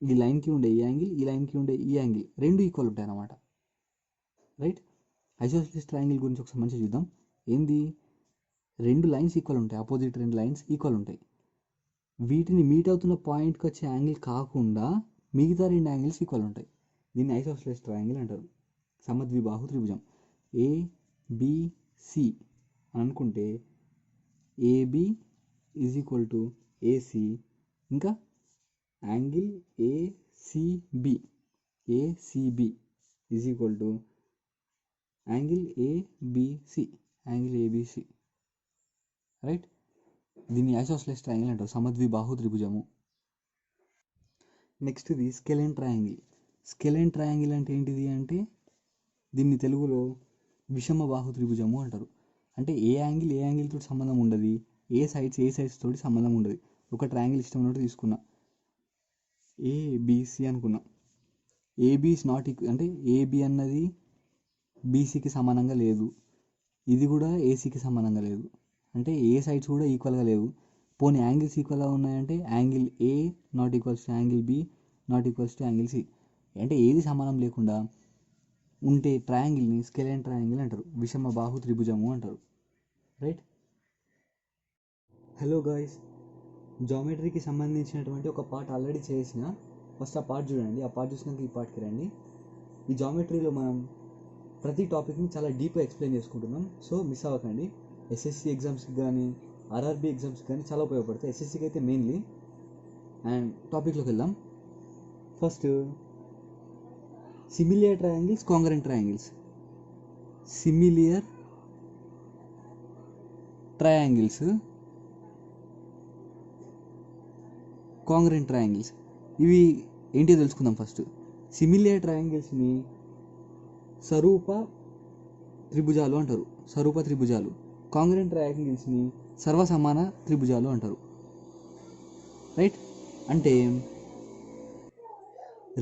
ఈ లైన్కి ఉండే ఈ యాంగిల్, ఈ లైన్కి ఉండే ఈ యాంగిల్ రెండు ఈక్వల్ ఉంటాయి అన్నమాట. రైట్? ఐసోస్కెలస్ ట్రయాంగిల్ గురించి ఒకసారి మంచిగా చూద్దాం. ఏంది? రెండు లైన్స్ ఈక్వల్ ఉంటాయి, అపోజిట్ రెండు లైన్స్ ఈక్వల్ ఉంటాయి. వీటిని మీట్ అవుతున్న పాయింట్కి వచ్చే యాంగిల్ కాకుండా మిగతా రెండు యాంగిల్స్ ఈక్వల్ ఉంటాయి. దీన్ని ఐసోస్కెలస్ ట్రయాంగిల్ అంటారు. సమద్విబాహు త్రిభుజం. ఏబిసి అని అనుకుంటే AB is equal to AC, ఇంకా angle ACB is equal to angle ABC, right? దీన్ని ఐసోస్కెలస్ ట్రయాంగిల్ అంటారు, సమద్విబాహు త్రిభుజము. నెక్స్ట్ది స్కెలెన్ ట్రయాంగిల్. స్కెలెన్ ట్రయాంగిల్ అంటే ఏంటిది అంటే దీన్ని తెలుగులో విషమబాహు త్రిభుజము అంటారు. అంటే ఏ యాంగిల్తో సంబంధం ఉండదు, ఏ సైడ్స్ తోటి సంబంధం ఉండదు. ఒక ట్రయాంగిల్ ఇష్టం ఉన్నట్టు తీసుకున్నా, ఏబిసి అనుకున్నా. ఏబి ఇస్ నాట్ ఈక్వల్, అంటే ఏబి అన్నది బీసీకి సమానంగా లేదు, ఇది కూడా ఏసీకి సమానంగా లేదు, అంటే ఏ సైడ్స్ కూడా ఈక్వల్గా లేవు. పోనీ యాంగిల్స్ ఈక్వల్గా ఉన్నాయంటే angle A not equals to angle B not equals to angle C. అంటే ఏది సమానం లేకుండా ఉంటే ట్రయాంగిల్ని స్కెలెన్ ట్రయాంగిల్ అంటారు, విషమబాహు త్రిభుజము అంటారు. రైట్? హలో గాయ్స్, జామెట్రీకి సంబంధించినటువంటి ఒక పార్ట్ ఆల్రెడీ చేసిన, ఫస్ట్ ఆ పార్ట్ చూడండి. ఆ పార్ట్ చూసినాక ఈ పార్ట్కి రండి. ఈ జామెట్రీలో మనం ప్రతి టాపిక్ని చాలా డీప్గా ఎక్స్ప్లెయిన్ చేసుకుంటున్నాం, సో మిస్ అవ్వకండి. ఎస్ఎస్సి ఎగ్జామ్స్కి కానీ ఆర్ఆర్బీ ఎగ్జామ్స్కి కానీ చాలా ఉపయోగపడతాయి, ఎస్ఎస్సికి అయితే మెయిన్లీ. అండ్ టాపిక్లోకి వెళ్దాం. First similar triangles, congruent triangles. Similar triangles, congruent triangles, ఇవి ఏంటి తెలుసుకుందాం. ఫస్ట్ సిమిలియర్ ట్రయాంగిల్స్ని స్వరూప త్రిభుజాలు అంటారు, స్వరూప త్రిభుజాలు. కాంగ్రెంట్ ట్రయాంగిల్స్ని సర్వసమాన త్రిభుజాలు అంటారు. రైట్? అంటే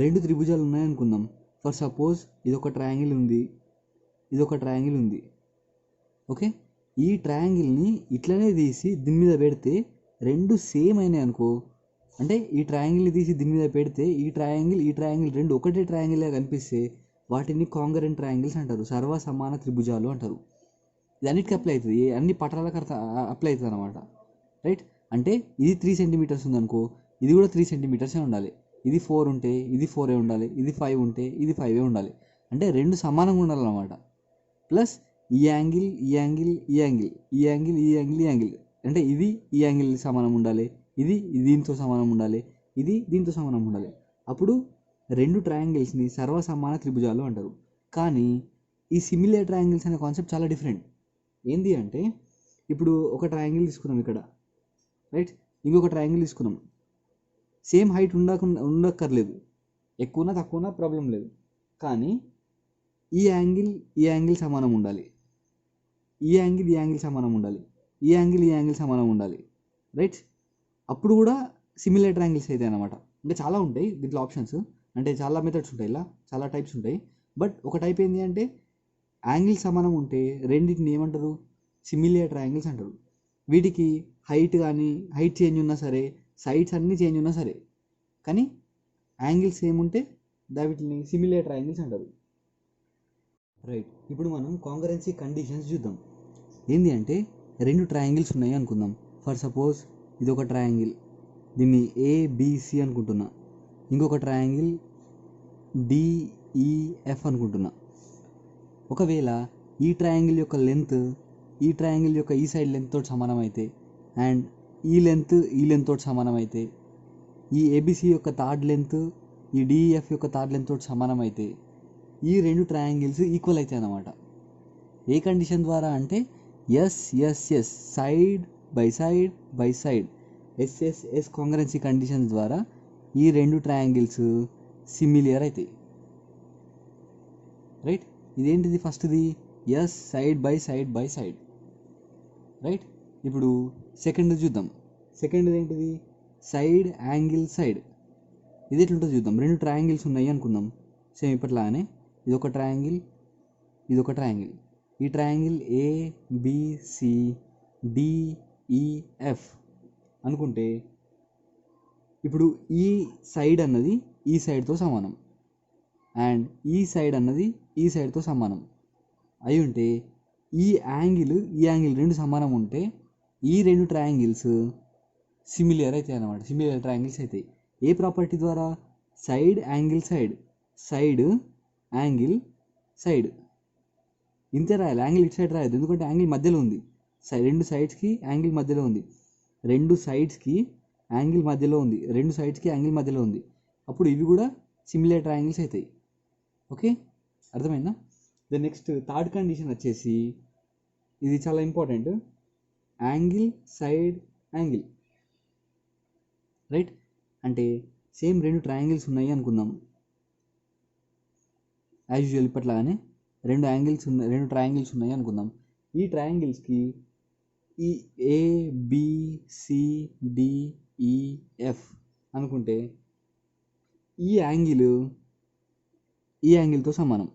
రెండు త్రిభుజాలు ఉన్నాయనుకుందాం. ఫర్ సపోజ్ ఇదొక ట్రయాంగిల్ ఉంది, ఇదొక ట్రయాంగిల్ ఉంది. ఓకే, ఈ ట్రయాంగిల్ని ఇట్లనే తీసి దీని మీద పెడితే రెండు సేమ్ అయినాయి అనుకో, అంటే ఈ ట్రయాంగిల్ని తీసి దీని మీద పెడితే ఈ ట్రయాంగిల్ రెండు ఒకటే ట్రయాంగిల్గా కనిపిస్తే వాటిని కాంగ్రెంట్ ట్రయాంగిల్స్ అంటారు, సర్వసమాన త్రిభుజాలు అంటారు. ఇది అన్నిటికీ అప్లై అవుతుంది, అన్ని పటాలకు అప్లై అవుతుంది అనమాట. రైట్? అంటే ఇది 3 సెంటీమీటర్స్ ఉందనుకో, ఇది కూడా 3 సెంటీమీటర్సే ఉండాలి. ఇది 4 ఉంటే ఇది 4 ఉండాలి, ఇది 5 ఉంటే ఇది 5 ఉండాలి. అంటే రెండు సమానంగా ఉండాలన్నమాట. ప్లస్ ఈ యాంగిల్ అంటే ఇది ఈ యాంగిల్ సమానం ఉండాలి, ఇది దీంతో సమానం ఉండాలి, ఇది దీంతో సమానం ఉండాలి. అప్పుడు రెండు ట్రయాంగిల్స్ని సర్వసమాన త్రిభుజాలు అంటారు. కానీ ఈ సిమిలియర్ ట్రయాంగిల్స్ అనే కాన్సెప్ట్ చాలా డిఫరెంట్. ఏంటి అంటే ఇప్పుడు ఒక ట్రయాంగిల్ తీసుకున్నాం ఇక్కడ, రైట్? ఇంకొక ట్రయాంగిల్ తీసుకున్నాం, సేమ్ హైట్ ఉండక్కర్లేదు, ఎక్కువనా తక్కువనా ప్రాబ్లం లేదు. కానీ ఈ యాంగిల్ ఈ యాంగిల్ సమానం ఉండాలి, ఈ యాంగిల్ ఈ యాంగిల్ సమానం ఉండాలి, ఈ యాంగిల్ ఈ యాంగిల్ సమానం ఉండాలి, రైట్? అప్పుడు కూడా సిమిలర్ ట్రయాంగిల్స్ అయితే అనమాట. ఇంకా చాలా ఉంటాయి దీంట్లో ఆప్షన్స్, అంటే చాలా మెథడ్స్ ఉంటాయి, ఇలా చాలా టైప్స్ ఉంటాయి. బట్ ఒక టైప్ ఏంటి అంటే యాంగిల్ సమానం ఉంటే రెండింటిని ఏమంటారు, సిమిలర్ ట్రయాంగిల్స్ అంటారు. వీటికి హైట్ కానీ హైట్ చేంజ్ ఉన్నా సరే, సైడ్స్ అన్నీ చేంజ్ ఉన్నా సరే, కానీ యాంగిల్స్ ఏముంటే వీటిని సిమిలర్ ట్రయాంగిల్స్ అంటారు, రైట్? ఇప్పుడు మనం కాంకరెన్సీ కండిషన్స్ చూద్దాం. ఏంటి అంటే రెండు ట్రయాంగిల్స్ ఉన్నాయి అనుకుందాం. ఫర్ సపోజ్ ఇది ఒక ట్రయాంగిల్, దీన్ని ఏబిసి అనుకుంటున్నా, ఇంకొక ట్రయాంగిల్ డిఈఎఫ్ అనుకుంటున్నా. ఒకవేళ ఈ ట్రయాంగిల్ యొక్క లెంత్ ఈ ట్రయాంగిల్ యొక్క ఈ సైడ్ లెంత్ తోటి సమానం అయితే, అండ్ ఈ లెంత్ తోటి సమానం అయితే, ఈ ఏబిసి యొక్క థర్డ్ లెంత్ ఈ డిఈఎఫ్ యొక్క థర్డ్ లెంత్ తోటి సమానం అయితే, ఈ రెండు ట్రయాంగిల్స్ ఈక్వల్ అవుతాయి అన్నమాట. ఏ కండిషన్ ద్వారా అంటే S side by side by side, S concurrency conditions ద్వారా ఈ రెండు ట్రయాంగిల్స్ సిమిలియర్ అవుతాయి, రైట్? ఇదేంటిది ఫస్ట్ది S side by side by side, right? ఇప్పుడు సెకండ్ చూద్దాం. సెకండ్ ఏంటిది సైడ్ యాంగిల్ సైడ్. ఇది ఎట్లుంటుందో చూద్దాం. రెండు ట్రయాంగిల్స్ ఉన్నాయి అనుకుందాం, సేమ్ ఇప్పట్లాగానే. ఇదొక ట్రయాంగిల్, ఇదొక ట్రయాంగిల్. ఈ ట్రయాంగిల్ ఏబిసి డిఈఎఫ్ అనుకుంటే ఇప్పుడు ఈ సైడ్ అన్నది ఈ సైడ్తో సమానం, అండ్ ఈ సైడ్ అన్నది ఈ సైడ్తో సమానం అయి ఉంటే, ఈ యాంగిల్ రెండు సమానం ఉంటే ఈ రెండు ట్రయాంగిల్స్ సిమిలియర్ అవుతాయి అన్నమాట, సిమిలియర్ ట్రయాంగిల్స్ అవుతాయి. ఏ ప్రాపర్టీ ద్వారా? Side angle side, side angle side. ఇంతే రాయాలి, యాంగిల్ ఇటు సైడ్ రాయదు, ఎందుకంటే యాంగిల్ మధ్యలో ఉంది. రెండు సైడ్స్కి యాంగిల్ మధ్యలో ఉంది, రెండు సైడ్స్కి యాంగిల్ మధ్యలో ఉంది, రెండు సైడ్స్కి యాంగిల్ మధ్యలో ఉంది. అప్పుడు ఇవి కూడా సిమిలర్ ట్రయాంగిల్స్ అవుతాయి. ఓకే, అర్థమైందా? ద నెక్స్ట్ థర్డ్ కండిషన్ వచ్చేసి ఇది చాలా important, angle side angle, right? అంటే సేమ్ రెండు ట్రయాంగిల్స్ ఉన్నాయి అనుకుందాం, యాజ్ యూజువల్ ఇప్పట్లాగానే రెండు ట్రయాంగిల్స్ ఉన్నాయి అనుకుందాం. ఈ ట్రయాంగిల్స్కి ఈ ఏబిసిడిఈఎఫ్ అనుకుంటే ఈ యాంగిల్తో సమానం.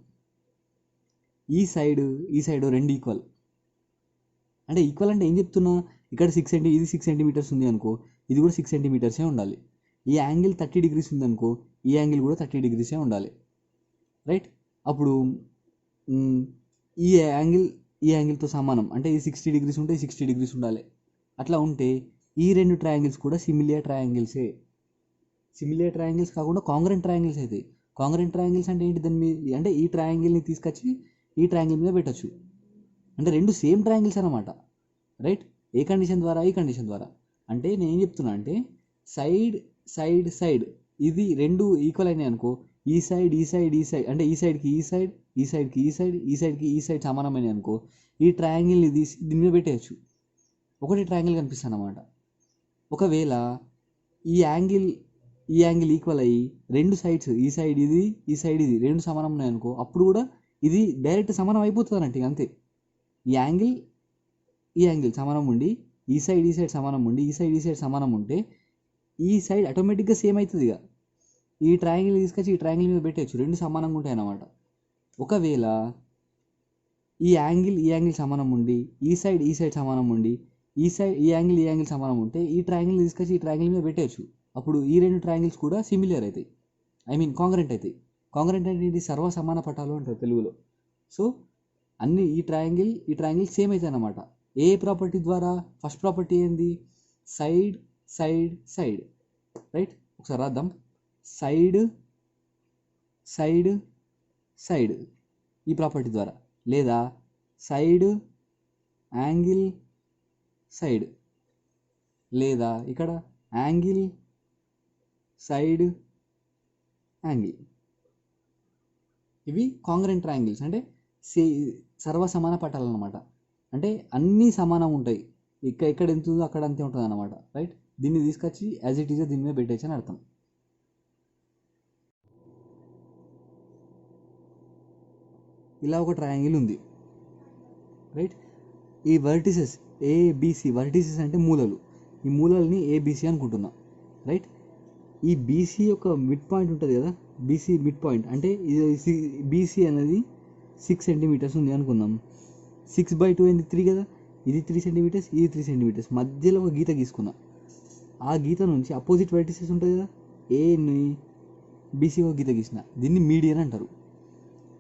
ఈ సైడ్ రెండు ఈక్వల్. అంటే ఈక్వల్ అంటే ఏం చెప్తున్నా, ఇక్కడ ఇది 6 సెంటీమీటర్స్ ఉంది అనుకో, ఇది కూడా 6 సెంటీమీటర్సే ఉండాలి. ఈ యాంగిల్ 30 డిగ్రీస్ ఉంది అనుకో, ఈ యాంగిల్ కూడా 30 డిగ్రీసే ఉండాలి, రైట్? అప్పుడు ఈ యాంగిల్తో సమానం అంటే ఈ 60 డిగ్రీస్ ఉంటే ఈ 60 డిగ్రీస్ ఉండాలి. అట్లా ఉంటే ఈ రెండు ట్రయాంగిల్స్ కూడా సిమిలియర్ ట్రయాంగిల్సే. సిమిలియర్ ట్రయాంగిల్స్ కాకుండా కాంగ్రెంట్ ట్రయాంగిల్స్ అయితే. కాంగ్రెంట్ ట్రయాంగిల్స్ అంటే ఏంటి? దాని మీద అంటే ఈ ట్రయాంగిల్ని తీసుకొచ్చి ఈ ట్రయాంగిల్ మీద పెట్టచ్చు, అంటే రెండు సేమ్ ట్రయాంగిల్స్ అనమాట, రైట్? ఏ కండిషన్ ద్వారా? ఈ కండిషన్ ద్వారా. అంటే నేను ఏం చెప్తున్నా అంటే సైడ్ ఇది రెండు ఈక్వల్ అయినాయి అనుకో, ఈ సైడ్ అంటే ఈ సైడ్కి ఈ సైడ్ సమానమైన అనుకో, ఈ ట్రయాంగిల్ని తీసి దీని మీద పెట్టేయచ్చు, ఒకటి ట్రయాంగిల్ కనిపిస్తుంది అన్నమాట. ఒకవేళ ఈ యాంగిల్ ఈక్వల్ అయ్యి రెండు సైడ్స్ ఈ సైడ్ ఇది రెండు సమానం ఉన్నాయి అనుకో, అప్పుడు కూడా ఇది డైరెక్ట్ సమానం అయిపోతుంది అన్నట్టు, అంతే. ఈ యాంగిల్ సమానం ఉండి ఈ సైడ్ సమానం ఉండి ఈ సైడ్ సమానం ఉంటే ఈ సైడ్ ఆటోమేటిక్గా సేమ్ అవుతుంది. ఇక ఈ ట్రయాంగిల్ తీసుకొచ్చి ఈ ట్రయాంగిల్ మీద పెట్టేయచ్చు, రెండు సమానంగా ఉంటాయి అన్నమాట. ఒకవేళ ఈ యాంగిల్ సమానం ఉండి ఈ సైడ్ సమానం ఉండి ఈ యాంగిల్ సమానం ఉంటే ఈ ట్రయాంగిల్ తీసుకొచ్చి ఈ ట్రయాంగిల్ మీద పెట్టేయచ్చు. అప్పుడు ఈ రెండు ట్రయాంగిల్స్ కూడా సిమిలియర్ అవుతాయి, కాంగ్రెంట్ అవుతాయి. కాంగ్రెంట్ అంటే ఇది సర్వ సమాన పటాలు అంటారు తెలుగులో. సో అన్ని ఈ ట్రయాంగిల్ సేమ్ అవుతాయి అన్నమాట. ఏ ప్రాపర్టీ ద్వారా? ఫస్ట్ ప్రాపర్టీ ఏంది? Side, right? ఒకసారి రాద్దాం. సైడ్ ఈ ప్రాపర్టీ ద్వారా, లేదా సైడ్ యాంగిల్ సైడ్, లేదా ఇక్కడ యాంగిల్ సైడ్ యాంగిల్. ఇవి కాంగ్రెంట్ ట్రయాంగిల్స్, అంటే సర్వసమాన పటాలు అనమాట. అంటే అన్నీ సమానం ఉంటాయి, ఎక్కడ ఎంత ఉందో అక్కడ అంతే ఉంటుంది అనమాట, రైట్? దీన్ని తీసుకొచ్చి యాజ్ ఇట్ ఈజ్ దీని మీద పెట్టేసి అని అర్థం. ఇలా ఒక ట్రయాంగిల్ ఉంది, రైట్. ఈ వర్టిసెస్ ఏబిసి, వర్టిసెస్ అంటే మూలలు, ఈ మూలల్ని ఏబిసి అనుకుంటున్నా, రైట్. ఈ బీసీ యొక్క మిడ్ పాయింట్ ఉంటుంది కదా, బీసీ మిడ్ పాయింట్ అంటే ఇది బీసీ అనేది 6 సెంటీమీటర్స్ ఉంది అనుకుందాం. 6/2 ఏంది 3 కదా, ఇది 3 సెంటీమీటర్స్, ఇది 3 సెంటీమీటర్స్, మధ్యలో ఒక గీత గీసుకున్నా. ఆ గీత నుంచి అపోజిట్ వర్టిసెస్ ఉంటుంది కదా, ఏని బీసీ ఒక గీత గీసిన, దీన్ని మీడియన్ అంటారు.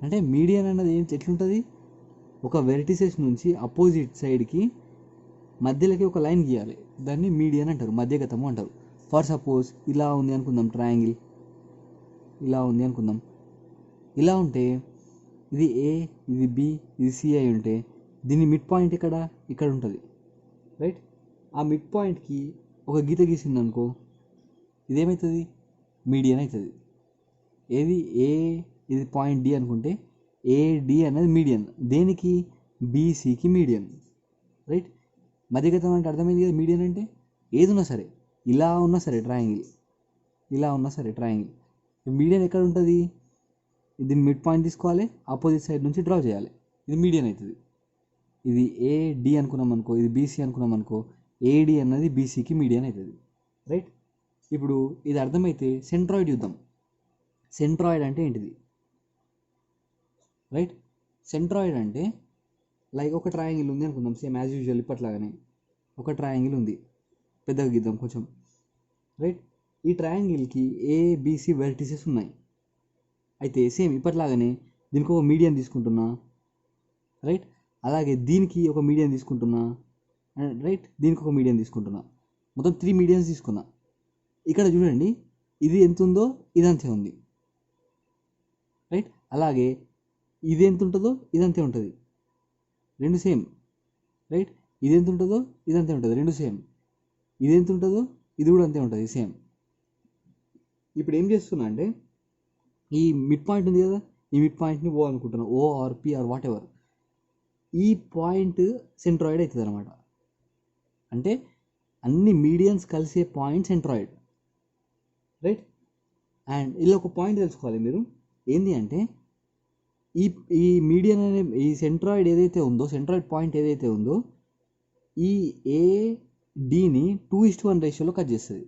అంటే మీడియన్ అన్నది ఎట్లుంటుంది, ఒక వెర్టిసెస్ నుంచి అపోజిట్ సైడ్కి మధ్యలోకి ఒక లైన్ గీయాలి, దాన్ని మీడియన్ అంటారు, మధ్యగతము అంటారు. ఫర్ సపోజ్ ఇలా ఉంది అనుకుందాం, ట్రయాంగిల్ ఇలా ఉంది అనుకుందాం. ఇలా ఉంటే ఇది ఏ, ఇది బి, ఇది సి అయి ఉంటే దీని మిడ్ పాయింట్ ఇక్కడ ఉంటుంది, రైట్. ఆ మిడ్ పాయింట్కి ఒక గీత గీసింది అనుకో, ఇదేమవుతుంది, మీడియన్ అవుతుంది. ఏది ఏ, ఇది పాయింట్ డి అనుకుంటే ఏడి అనేది మీడియన్, దేనికి, బీసీకి మీడియన్, రైట్. మధ్యగతం అంటే అర్థమైంది కదా, మీడియన్ అంటే ఏది ఉన్నా సరే, ఇలా ఉన్నా సరే ట్రయాంగిల్, ఇలా ఉన్నా సరే ట్రయాంగిల్, మీడియన్ ఎక్కడ ఉంటుంది, ఇది మిడ్ పాయింట్ తీసుకోవాలి, ఆపోజిట్ సైడ్ నుంచి డ్రా చేయాలి, ఇది మీడియన్ అవుతుంది. ఇది ఏడి అనుకున్నాం అనుకో, ఇది బీసీ అనుకున్నాం అనుకో, ఏడి అన్నది బీసీకి మీడియన్ అవుతుంది, రైట్. ఇప్పుడు ఇది అర్థమైతే సెంట్రాయిడ్ చూద్దాం. సెంట్రాయిడ్ అంటే ఏంటిది, రైట్. సెంట్రాయిడ్ అంటే లైక్ ఒక ట్రయాంగిల్ ఉంది అనుకుందాం, సేమ్ యాజ్ యూజువల్ ఇప్పట్లాగానే ఒక ట్రయాంగిల్ ఉంది, పెద్దగా గీద్దాం కొంచెం, రైట్. ఈ ట్రయాంగిల్కి ఏబిసి వెర్టిసెస్ ఉన్నాయి. అయితే సేమ్ ఇప్పట్లాగానే దీనికి ఒక మీడియన్ తీసుకుంటున్నా, రైట్. అలాగే దీనికి ఒక మీడియన్ తీసుకుంటున్నా, రైట్. దీనికి ఒక మీడియన్ తీసుకుంటున్నా, మొత్తం 3 మీడియన్స్ తీసుకున్నా. ఇక్కడ చూడండి, ఇది ఎంత ఉందో ఇదంతే ఉంది, రైట్. అలాగే ఇది ఎంత ఉంటుందో ఇదంతే ఉంటుంది, రెండు సేమ్, రైట్. ఇది ఎంత ఉంటుందో ఇదంతే ఉంటుంది, రెండు సేమ్. ఇది ఎంత ఉంటుందో ఇది కూడా అంతే ఉంటుంది, సేమ్. ఇప్పుడు ఏం చేస్తున్నా అంటే ఈ మిడ్ పాయింట్ ఉంది కదా, ఈ మిడ్ పాయింట్ని ఓ అనుకుంటున్నా, O or P or whatever. ఈ పాయింట్ సెంట్రాయిడ్ అవుతుంది అనమాట. అంటే అన్ని మీడియన్స్ కలిసే పాయింట్ సెంట్రాయిడ్, రైట్. అండ్ ఇలా ఒక పాయింట్ తెలుసుకోవాలి మీరు, ఏంటి అంటే ఈ మీడియన్ అనే ఈ సెంట్రాయిడ్ ఏదైతే ఉందో, సెంట్రాయిడ్ పాయింట్ ఏదైతే ఉందో, ఈ ఏడిని 2:1 రేషియోలో కట్ చేస్తుంది.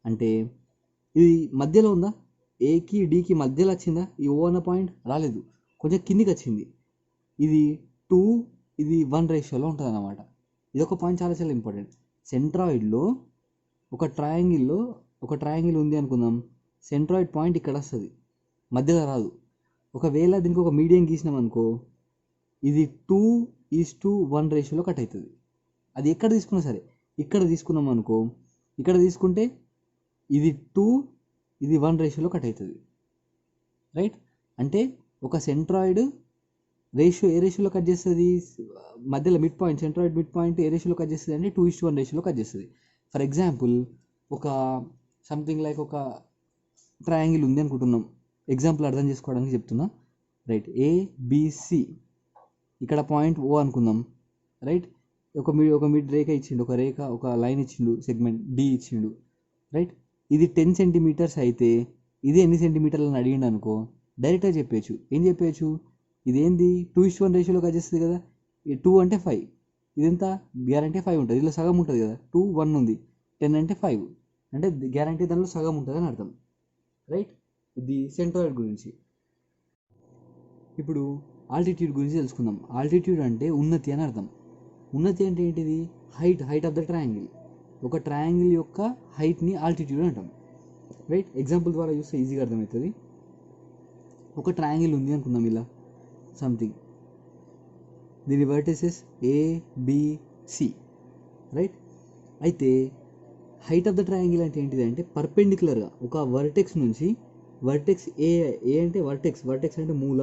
అంటే ఇది మధ్యలో ఉందా, ఏకి డికి మధ్యలో వచ్చిందా, ఈ ఓ అన్న పాయింట్ రాలేదు, కొంచెం కిందికి వచ్చింది. ఇది 2, ఇది 1 రేషియోలో ఉంటుంది అన్నమాట. ఇది ఒక పాయింట్ చాలా చాలా ఇంపార్టెంట్. సెంట్రాయిడ్లో ఒక ట్రయాంగిల్ ఉంది అనుకుందాం, సెంట్రాయిడ్ పాయింట్ ఇక్కడ వస్తుంది, మధ్యలో రాదు. ఒకవేళ దీనికి ఒక మీడియం గీసినాం అనుకో, ఇది 2:1 రేషియోలో కట్ అవుతుంది. అది ఎక్కడ తీసుకున్నా సరే, ఇక్కడ తీసుకున్నాం అనుకో, ఇక్కడ తీసుకుంటే ఇది 2, ఇది 1 రేషియోలో కట్ అవుతుంది, రైట్. అంటే ఒక సెంట్రాయిడ్ రేషియో ఏ రేషియోలో కట్ చేస్తుంది, మధ్యలో mid point, centroid mid point ఏ రేషియోలో కట్ చేస్తుంది అంటే 2:1 రేషియోలో కట్ చేస్తుంది. ఫర్ ఎగ్జాంపుల్ ఒక సంథింగ్ లైక్ ఒక ట్రయాంగిల్ ఉంది అనుకుంటున్నాం, ఎగ్జాంపుల్ అర్థం చేసుకోవడానికి చెప్తున్నా, రైట్. ఏబిసి, ఇక్కడ పాయింట్ ఓ అనుకుందాం, రైట్. ఒక మిడ్ రేఖ ఇచ్చిండు, ఒక లైన్ ఇచ్చిండు, సెగ్మెంట్ డి ఇచ్చిండు, రైట్. ఇది 10 సెంటీమీటర్స్ అయితే ఇది ఎన్ని సెంటీమీటర్లు అని అడిగిండు అనుకో, డైరెక్ట్గా చెప్పేయచ్చు. ఏం చెప్పేయచ్చు, ఇదేంది 2:1 రేషియోలో కట్ చేస్తుంది కదా, 2 అంటే 5, ఇదంతా గ్యారంటీ 5 ఉంటుంది, ఇలా సగం ఉంటుంది కదా, 2, 1 ఉంది, 10 అంటే 5, అంటే గ్యారంటీ దానిలో సగం ఉంటుంది అని అర్థం, రైట్. ఇది సెంట్రాయిడ్ గురించి. ఇప్పుడు ఆల్టిట్యూడ్ గురించి తెలుసుకుందాం. ఆల్టిట్యూడ్ అంటే ఉన్నతి అని అర్థం. ఉన్నతి అంటే ఏంటిది, హైట్ ఆఫ్ ద ట్రయాంగిల్. ఒక ట్రయాంగిల్ యొక్క హైట్ని ఆల్టిట్యూడ్ అంటాం, రైట్. ఎగ్జాంపుల్ ద్వారా చూస్తే ఈజీగా అర్థమవుతుంది. ఒక ట్రయాంగిల్ ఉంది అనుకుందాం, ఇలా సంథింగ్, దీని వర్టిసెస్ ఏబిసి, రైట్. అయితే హైట్ ఆఫ్ ద ట్రయాంగిల్ అంటే ఏంటిది అంటే పర్పెండిక్యులర్గా ఒక వర్టెక్స్ నుంచి, వర్టెక్స్ ఏ అంటే వర్టెక్స్ అంటే మూల,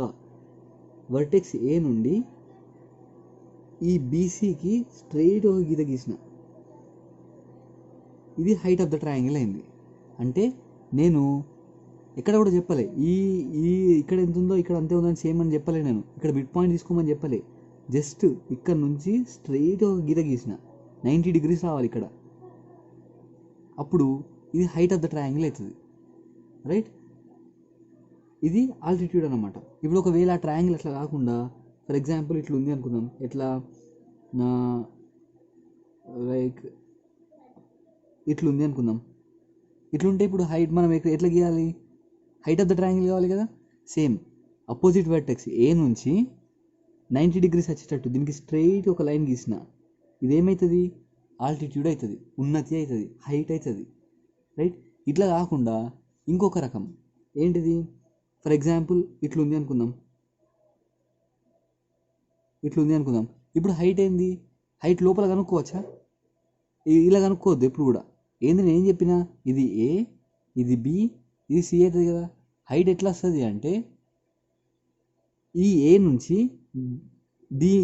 వర్టెక్స్ ఏ నుండి ఈ బీసీకి స్ట్రైట్ ఒక గీత గీసిన, ఇది హైట్ ఆఫ్ ద ట్రయాంగిల్ అయింది. అంటే నేను ఎక్కడ కూడా చెప్పలే ఈ ఇక్కడ ఎంత ఉందో ఇక్కడ అంతే ఉందని సేమ్ అని చెప్పలే, నేను ఇక్కడ మిడ్ పాయింట్ తీసుకోమని చెప్పలే, జస్ట్ ఇక్కడ నుంచి స్ట్రైట్ ఒక గీత గీసిన, 90 degrees రావాలి ఇక్కడ, అప్పుడు ఇది హైట్ ఆఫ్ ద ట్రయాంగిల్ అవుతుంది, రైట్. ఇది ఆల్టిట్యూడ్ అనమాట. ఇప్పుడు ఒకవేళ ఆ ట్రయాంగిల్ అట్లా కాకుండా ఫర్ ఎగ్జాంపుల్ ఇట్లా ఉంది అనుకుందాం, ఎట్లా నా లైక్ ఇట్లా ఉంది అనుకుందాం. ఇట్లుంటే ఇప్పుడు హైట్ మనం ఎట్లా గీయాలి, హైట్ ఆఫ్ ద ట్రయాంగిల్ కావాలి కదా. సేమ్ అపోజిట్ వర్టెక్స్ ఏ నుంచి 90 degrees వచ్చేటట్టు దీనికి స్ట్రైట్ ఒక లైన్ గీసిన, ఇదేమవుతుంది, ఆల్టిట్యూడ్ అవుతుంది, ఉన్నతి అవుతుంది, హైట్ అవుతుంది, రైట్. ఇట్లా కాకుండా ఇంకొక రకం ఏంటిది, ఫర్ ఎగ్జాంపుల్ ఇట్లా ఉంది అనుకుందాం, ఇట్లా ఉంది అనుకుందాం. ఇప్పుడు హైట్ ఏంది, హైట్ లోపల కనుక్కోవచ్చా, ఇలా కనుక్కోవద్దు ఎప్పుడు కూడా. ఏంది నేను ఏం చెప్పినా, ఇది ఏ, ఇది బి, ఇది సి అవుతుంది కదా. హైట్ ఎట్లా వస్తుంది అంటే ఈ ఏ నుంచి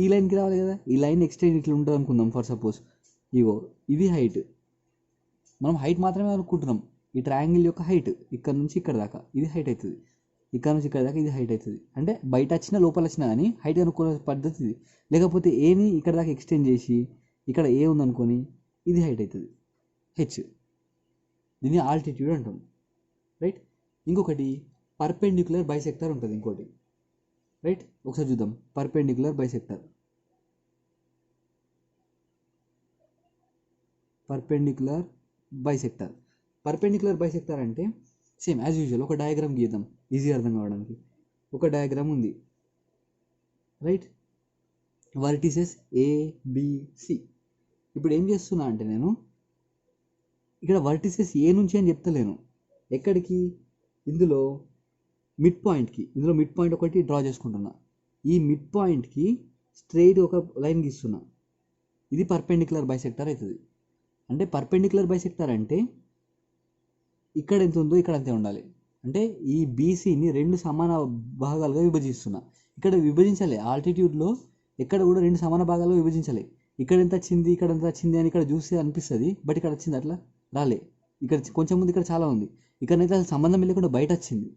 ఈ లైన్కి రావాలి కదా. ఈ లైన్ ఎక్స్టెండ్ ఇట్లా ఉంటుంది అనుకుందాం ఫర్ సపోజ్. ఇగో ఇది హైట్, మనం హైట్ మాత్రమే అనుకుంటున్నాం. ఈ ట్రయాంగిల్ యొక్క హైట్ ఇక్కడ నుంచి ఇక్కడ దాకా ఇది హైట్ అవుతుంది, ఇక్కడ నుంచి ఇక్కడ దాకా ఇది హైట్ అవుతుంది. అంటే బయట వచ్చినా లోపల వచ్చినా కానీ హైట్ అనుకునే పద్ధతి ఇది. లేకపోతే ఏని ఇక్కడ దాకా ఎక్స్టెండ్ చేసి ఇక్కడ ఏ ఉందనుకొని ఇది హైట్ అవుతుంది, హెచ్. దీన్ని ఆల్టిట్యూడ్ అంటాం, రైట్. ఇంకొకటి పర్పెండిక్యులర్ బైసెక్టర్ ఉంటుంది ఇంకోటి, రైట్. ఒకసారి చూద్దాం, perpendicular bisector. Perpendicular bisector, perpendicular bisector అంటే సేమ్ యాజ్ యూజువల్ ఒక డయాగ్రామ్ గీద్దాం ఈజీ అర్థం కావడానికి. ఒక డయాగ్రామ్ ఉంది, రైట్. Vertices ABC. ఇప్పుడు ఏం చేస్తున్నా అంటే నేను ఇక్కడ వర్టిసెస్ ఏ నుంచి అని చెప్తలేను, ఎక్కడికి, ఇందులో మిడ్ పాయింట్కి, ఇందులో మిడ్ పాయింట్ ఒకటి డ్రా చేసుకుంటున్నా. ఈ మిడ్ పాయింట్కి స్ట్రైట్ ఒక లైన్ గీస్తున్నా, ఇది పర్పెండిక్యులర్ బైసెక్టర్ అవుతుంది. అంటే పర్పెండిక్యులర్ బైసెక్టర్ అంటే ఇక్కడ ఎంత ఉందో ఇక్కడ అంతే ఉండాలి. అంటే ఈ బీసీని రెండు సమాన భాగాలుగా విభజిస్తున్నా. ఇక్కడ విభజించాలి, ఆల్టిట్యూడ్లో ఎక్కడ కూడా రెండు సమాన భాగాలుగా విభజించాలి. ఇక్కడ ఎంత వచ్చింది ఇక్కడ ఎంత వచ్చింది అని ఇక్కడ చూస్తే అనిపిస్తుంది, బట్ ఇక్కడ వచ్చింది అట్లా రాలే. ఇక్కడ కొంచెం ఉంది, ఇక్కడ చాలా ఉంది, ఇక్కడైతే అసలు సంబంధం లేకుండా బయట వచ్చింది.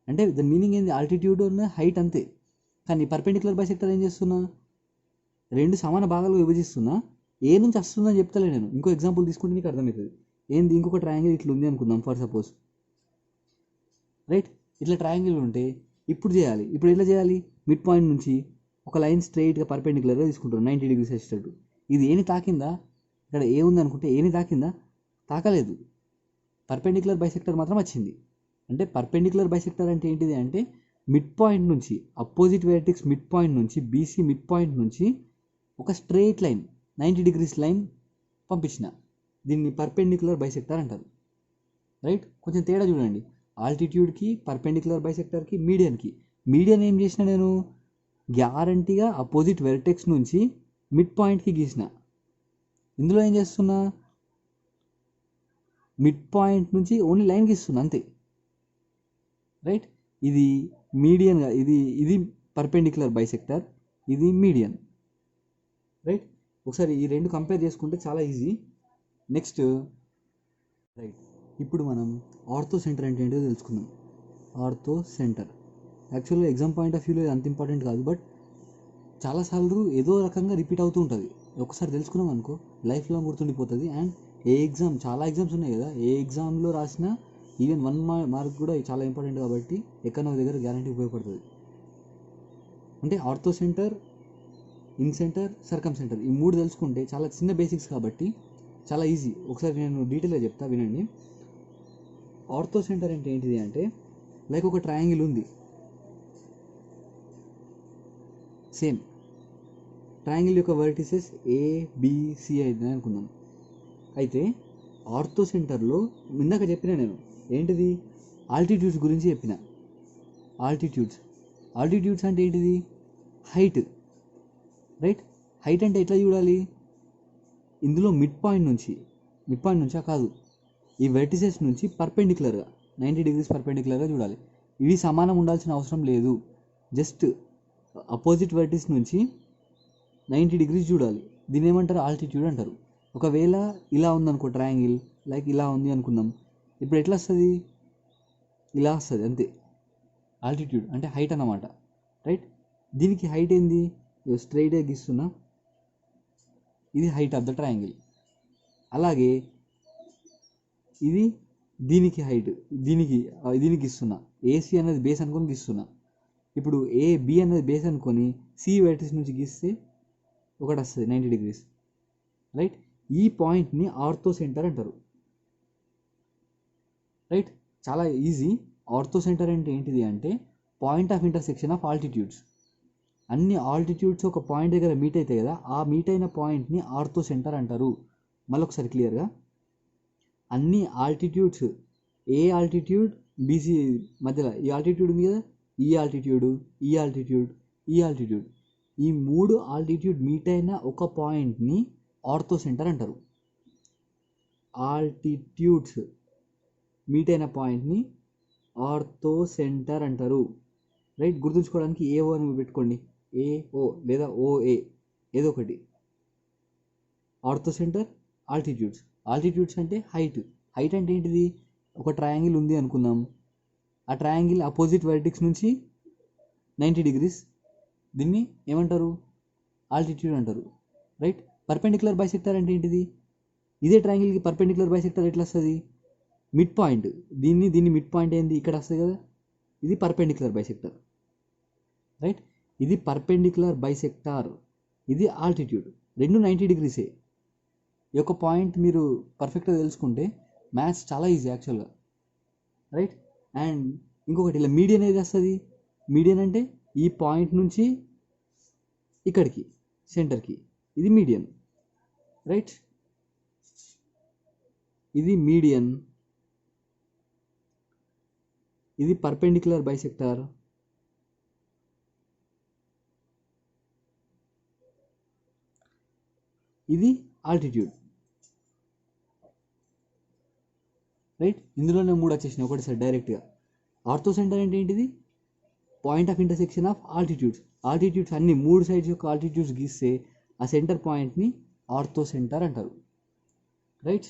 అంటే దాని మీనింగ్ ఏంది, ఆల్టిట్యూడ్ ఉన్న హైట్ అంతే. కానీ పర్పెండిక్యులర్ బైసెక్టర్ ఏం చేస్తున్నా, రెండు సమాన భాగాలుగా విభజిస్తున్నా. ఏ నుంచి వస్తుందని చెప్తలే నేను, ఇంకో ఎగ్జాంపుల్ తీసుకుంటే నీకు అర్థమవుతుంది. ఏంది, ఇంకొక ట్రయాంగిల్ ఇట్లా ఉంది అనుకుందాం ఫర్ సపోజ్, రైట్. ఇట్లా ట్రయాంగిల్ ఉంటే ఇప్పుడు చేయాలి, ఇప్పుడు ఎట్లా చేయాలి, మిడ్ పాయింట్ నుంచి ఒక లైన్ స్ట్రైట్గా పర్పెండిక్యులర్గా తీసుకుంటారు 90 degrees వచ్చేటట్టు. ఇది ఏని తాకిందా, ఇక్కడ ఏ ఉంది అనుకుంటే ఏని తాకిందా, తాకలేదు. పర్పెండిక్యులర్ బైసెక్టర్ మాత్రం వచ్చింది. అంటే పర్పెండిక్యులర్ బైసెక్టర్ అంటే ఏంటిది అంటే మిడ్ పాయింట్ నుంచి, అపోజిట్ వెర్టెక్స్ మిడ్ పాయింట్ నుంచి, బీసీ మిడ్ పాయింట్ నుంచి ఒక స్ట్రైట్ లైన్ 90 degrees లైన్ పంపించిన, దీన్ని పర్పెండిక్యులర్ బైసెక్టర్ అంటారు, రైట్. కొంచెం తేడా చూడండి, ఆల్టిట్యూడ్కి, పర్పెండిక్యులర్ బైసెక్టర్కి, మీడియన్కి. మీడియన్ ఏం చేసిన నేను గ్యారంటీగా అపోజిట్ వెర్టెక్స్ నుంచి మిడ్ పాయింట్కి గీసిన. ఇందులో ఏం చేస్తున్నా, మిడ్ పాయింట్ నుంచి ఓన్లీ లైన్ గీస్తున్నా అంతే, రైట్. ఇది మీడియన్గా, ఇది పర్పెండిక్యులర్ బైసెక్టర్, ఇది మీడియన్, రైట్. ఒకసారి ఈ రెండు కంపేర్ చేసుకుంటే చాలా ఈజీ. నెక్స్ట్, రైట్, ఇప్పుడు మనం ఆర్థో సెంటర్ అంటే ఏంటో తెలుసుకుందాం. ఆర్థో సెంటర్ యాక్చువల్గా ఎగ్జామ్ పాయింట్ ఆఫ్ వ్యూలో అంత ఇంపార్టెంట్ కాదు, బట్ చాలాసార్లు ఏదో రకంగా రిపీట్ అవుతూ ఉంటుంది. ఒకసారి తెలుసుకున్నాం అనుకో లైఫ్ లాంగ్ గుర్తుండిపోతుంది. అండ్ చాలా ఎగ్జామ్స్ ఉన్నాయి కదా, ఏ ఎగ్జామ్లో రాసినా ఈవెన్ 1 మార్క్ కూడా చాలా ఇంపార్టెంట్ కాబట్టి ఎక్కడో దగ్గర గ్యారంటీ ఉపయోగపడుతుంది. అంటే orthocentre, incentre, circumcentre, ఈ మూడు తెలుసుకుంటే చాలా చిన్న బేసిక్స్ కాబట్టి చాలా ఈజీ. ఒకసారి నేను డీటెయిల్గా చెప్తా వినండి. ఆర్థో సెంటర్ అంటే ఏంటిది అంటే లైక్ ఒక ట్రయాంగిల్ ఉంది, సేమ్ ట్రయాంగిల్ యొక్క వర్టిసెస్ ఏబిసి అయితే అనుకుందాం. అయితే ఆర్థో సెంటర్లో ఇందాక చెప్పిన నేను ఏంటిది, ఆల్టిట్యూడ్స్ గురించి చెప్పిన. ఆల్టిట్యూడ్స్ అంటే ఏంటిది, హైట్, రైట్. హైట్ అంటే ఎట్లా చూడాలి, ఇందులో మిడ్ పాయింట్ నుంచి కాదు, ఈ వెర్టిసెస్ నుంచి పర్పెండిక్యులర్గా 90 degrees పర్పెండిక్యులర్గా చూడాలి. ఇవి సమానం ఉండాల్సిన అవసరం లేదు, జస్ట్ అపోజిట్ వెర్టిస్ నుంచి 90 degrees చూడాలి. దీని ఏమంటారు, ఆల్టిట్యూడ్ అంటారు. ఒకవేళ ఇలా ఉందనుకో ట్రయాంగిల్, లైక్ ఇలా ఉంది అనుకుందాం, ఇప్పుడు ఎట్లా వస్తుంది, ఇలా వస్తుంది అంతే. ఆల్టిట్యూడ్ అంటే హైట్ అన్నమాట, రైట్. దీనికి హైట్ ఏంది, స్ట్రైట్గా గీస్తున్నా, ఇది హైట్ ఆఫ్ ద ట్రయాంగిల్. అలాగే ఇది దీనికి హైట్, దీనికి ఇస్తున్నా, ఏసీ అనేది బేస్ అనుకొని గీస్తున్నా. ఇప్పుడు ఏ బి అనేది బేస్ అనుకొని సి వెర్టిస్ నుంచి గీస్తే ఒకటి వస్తుంది 90 degrees, రైట్. ఈ పాయింట్ని ఆర్థో సెంటర్ అంటారు, రైట్. చాలా ఈజీ. ఆర్థో సెంటర్ అంటే ఏంటిది అంటే point of intersection of altitudes. అన్ని ఆల్టిట్యూడ్స్ ఒక పాయింట్ దగ్గర మీట్ అవుతాయి కదా, ఆ మీట్ అయిన పాయింట్ని ఆర్థో సెంటర్ అంటారు. మళ్ళొకసారి క్లియర్గా, అన్ని ఆల్టిట్యూడ్స్, ఏ ఆల్టిట్యూడ్ బీసీ మధ్యలో ఈ ఆల్టిట్యూడ్ ఉంది కదా, ఈ ఆల్టిట్యూడ్, ఈ ఆల్టిట్యూడ్, ఈ ఆల్టిట్యూడ్, ఈ 3 ఆల్టిట్యూడ్ మీట్ అయిన ఒక పాయింట్ని ఆర్థో సెంటర్ అంటారు. ఆల్టిట్యూడ్స్ మీట్ అయిన పాయింట్ని ఆర్థో సెంటర్ అంటారు, రైట్. గుర్తుంచుకోవడానికి ఏఓ అని పెట్టుకోండి, ఏఓ లేదా ఓఏ ఏదో ఒకటి. Ortho centre, altitudes. ఆల్టిట్యూడ్స్ అంటే హైట్. హైట్ అంటే ఏంటిది, ఒక ట్రయాంగిల్ ఉంది అనుకుందాం, ఆ ట్రయాంగిల్ అపోజిట్ వర్టెక్స్ నుంచి 90 degrees, దీన్ని ఏమంటారు, ఆల్టిట్యూడ్ అంటారు, రైట్. పర్పెండిక్యులర్ బైసెక్టర్ అంటే ఏంటిది, ఇదే ట్రయాంగిల్కి పర్పెండిక్యులర్ బైసెక్టర్ ఎట్లా వస్తుంది, మిడ్ పాయింట్, దీన్ని మిడ్ పాయింట్ ఏంది ఇక్కడ వస్తుంది కదా, ఇది పర్పెండిక్యులర్ బైసెక్టర్, రైట్. ఇది పర్పెండిక్యులర్ బైసెక్టార్, ఇది ఆల్టిట్యూడ్, రెండు 90 degrees. ఈ యొక్క పాయింట్ మీరు పర్ఫెక్ట్గా తెలుసుకుంటే మ్యాథ్స్ చాలా ఈజీ యాక్చువల్గా, రైట్. అండ్ ఇంకొకటి, ఇలా మీడియన్ ఏది వస్తుంది, మీడియన్ అంటే ఈ పాయింట్ నుంచి ఇక్కడికి సెంటర్కి, ఇది మీడియన్, రైట్. ఇది మీడియన్, ఇది పర్పెండిక్యులర్ బైసెక్టార్, ఇది ఆల్టిట్యూడ్, రైట్. ఇందులోనే 3 వచ్చేసినాయి ఒకటిసారి డైరెక్ట్గా. ఆర్థో సెంటర్ అంటే ఏంటిది, point of intersection of altitudes. Altitudes అన్ని 3 సైడ్స్ యొక్క ఆల్టిట్యూడ్స్ గీస్తే ఆ సెంటర్ పాయింట్ని ఆర్థో సెంటర్ అంటారు, రైట్.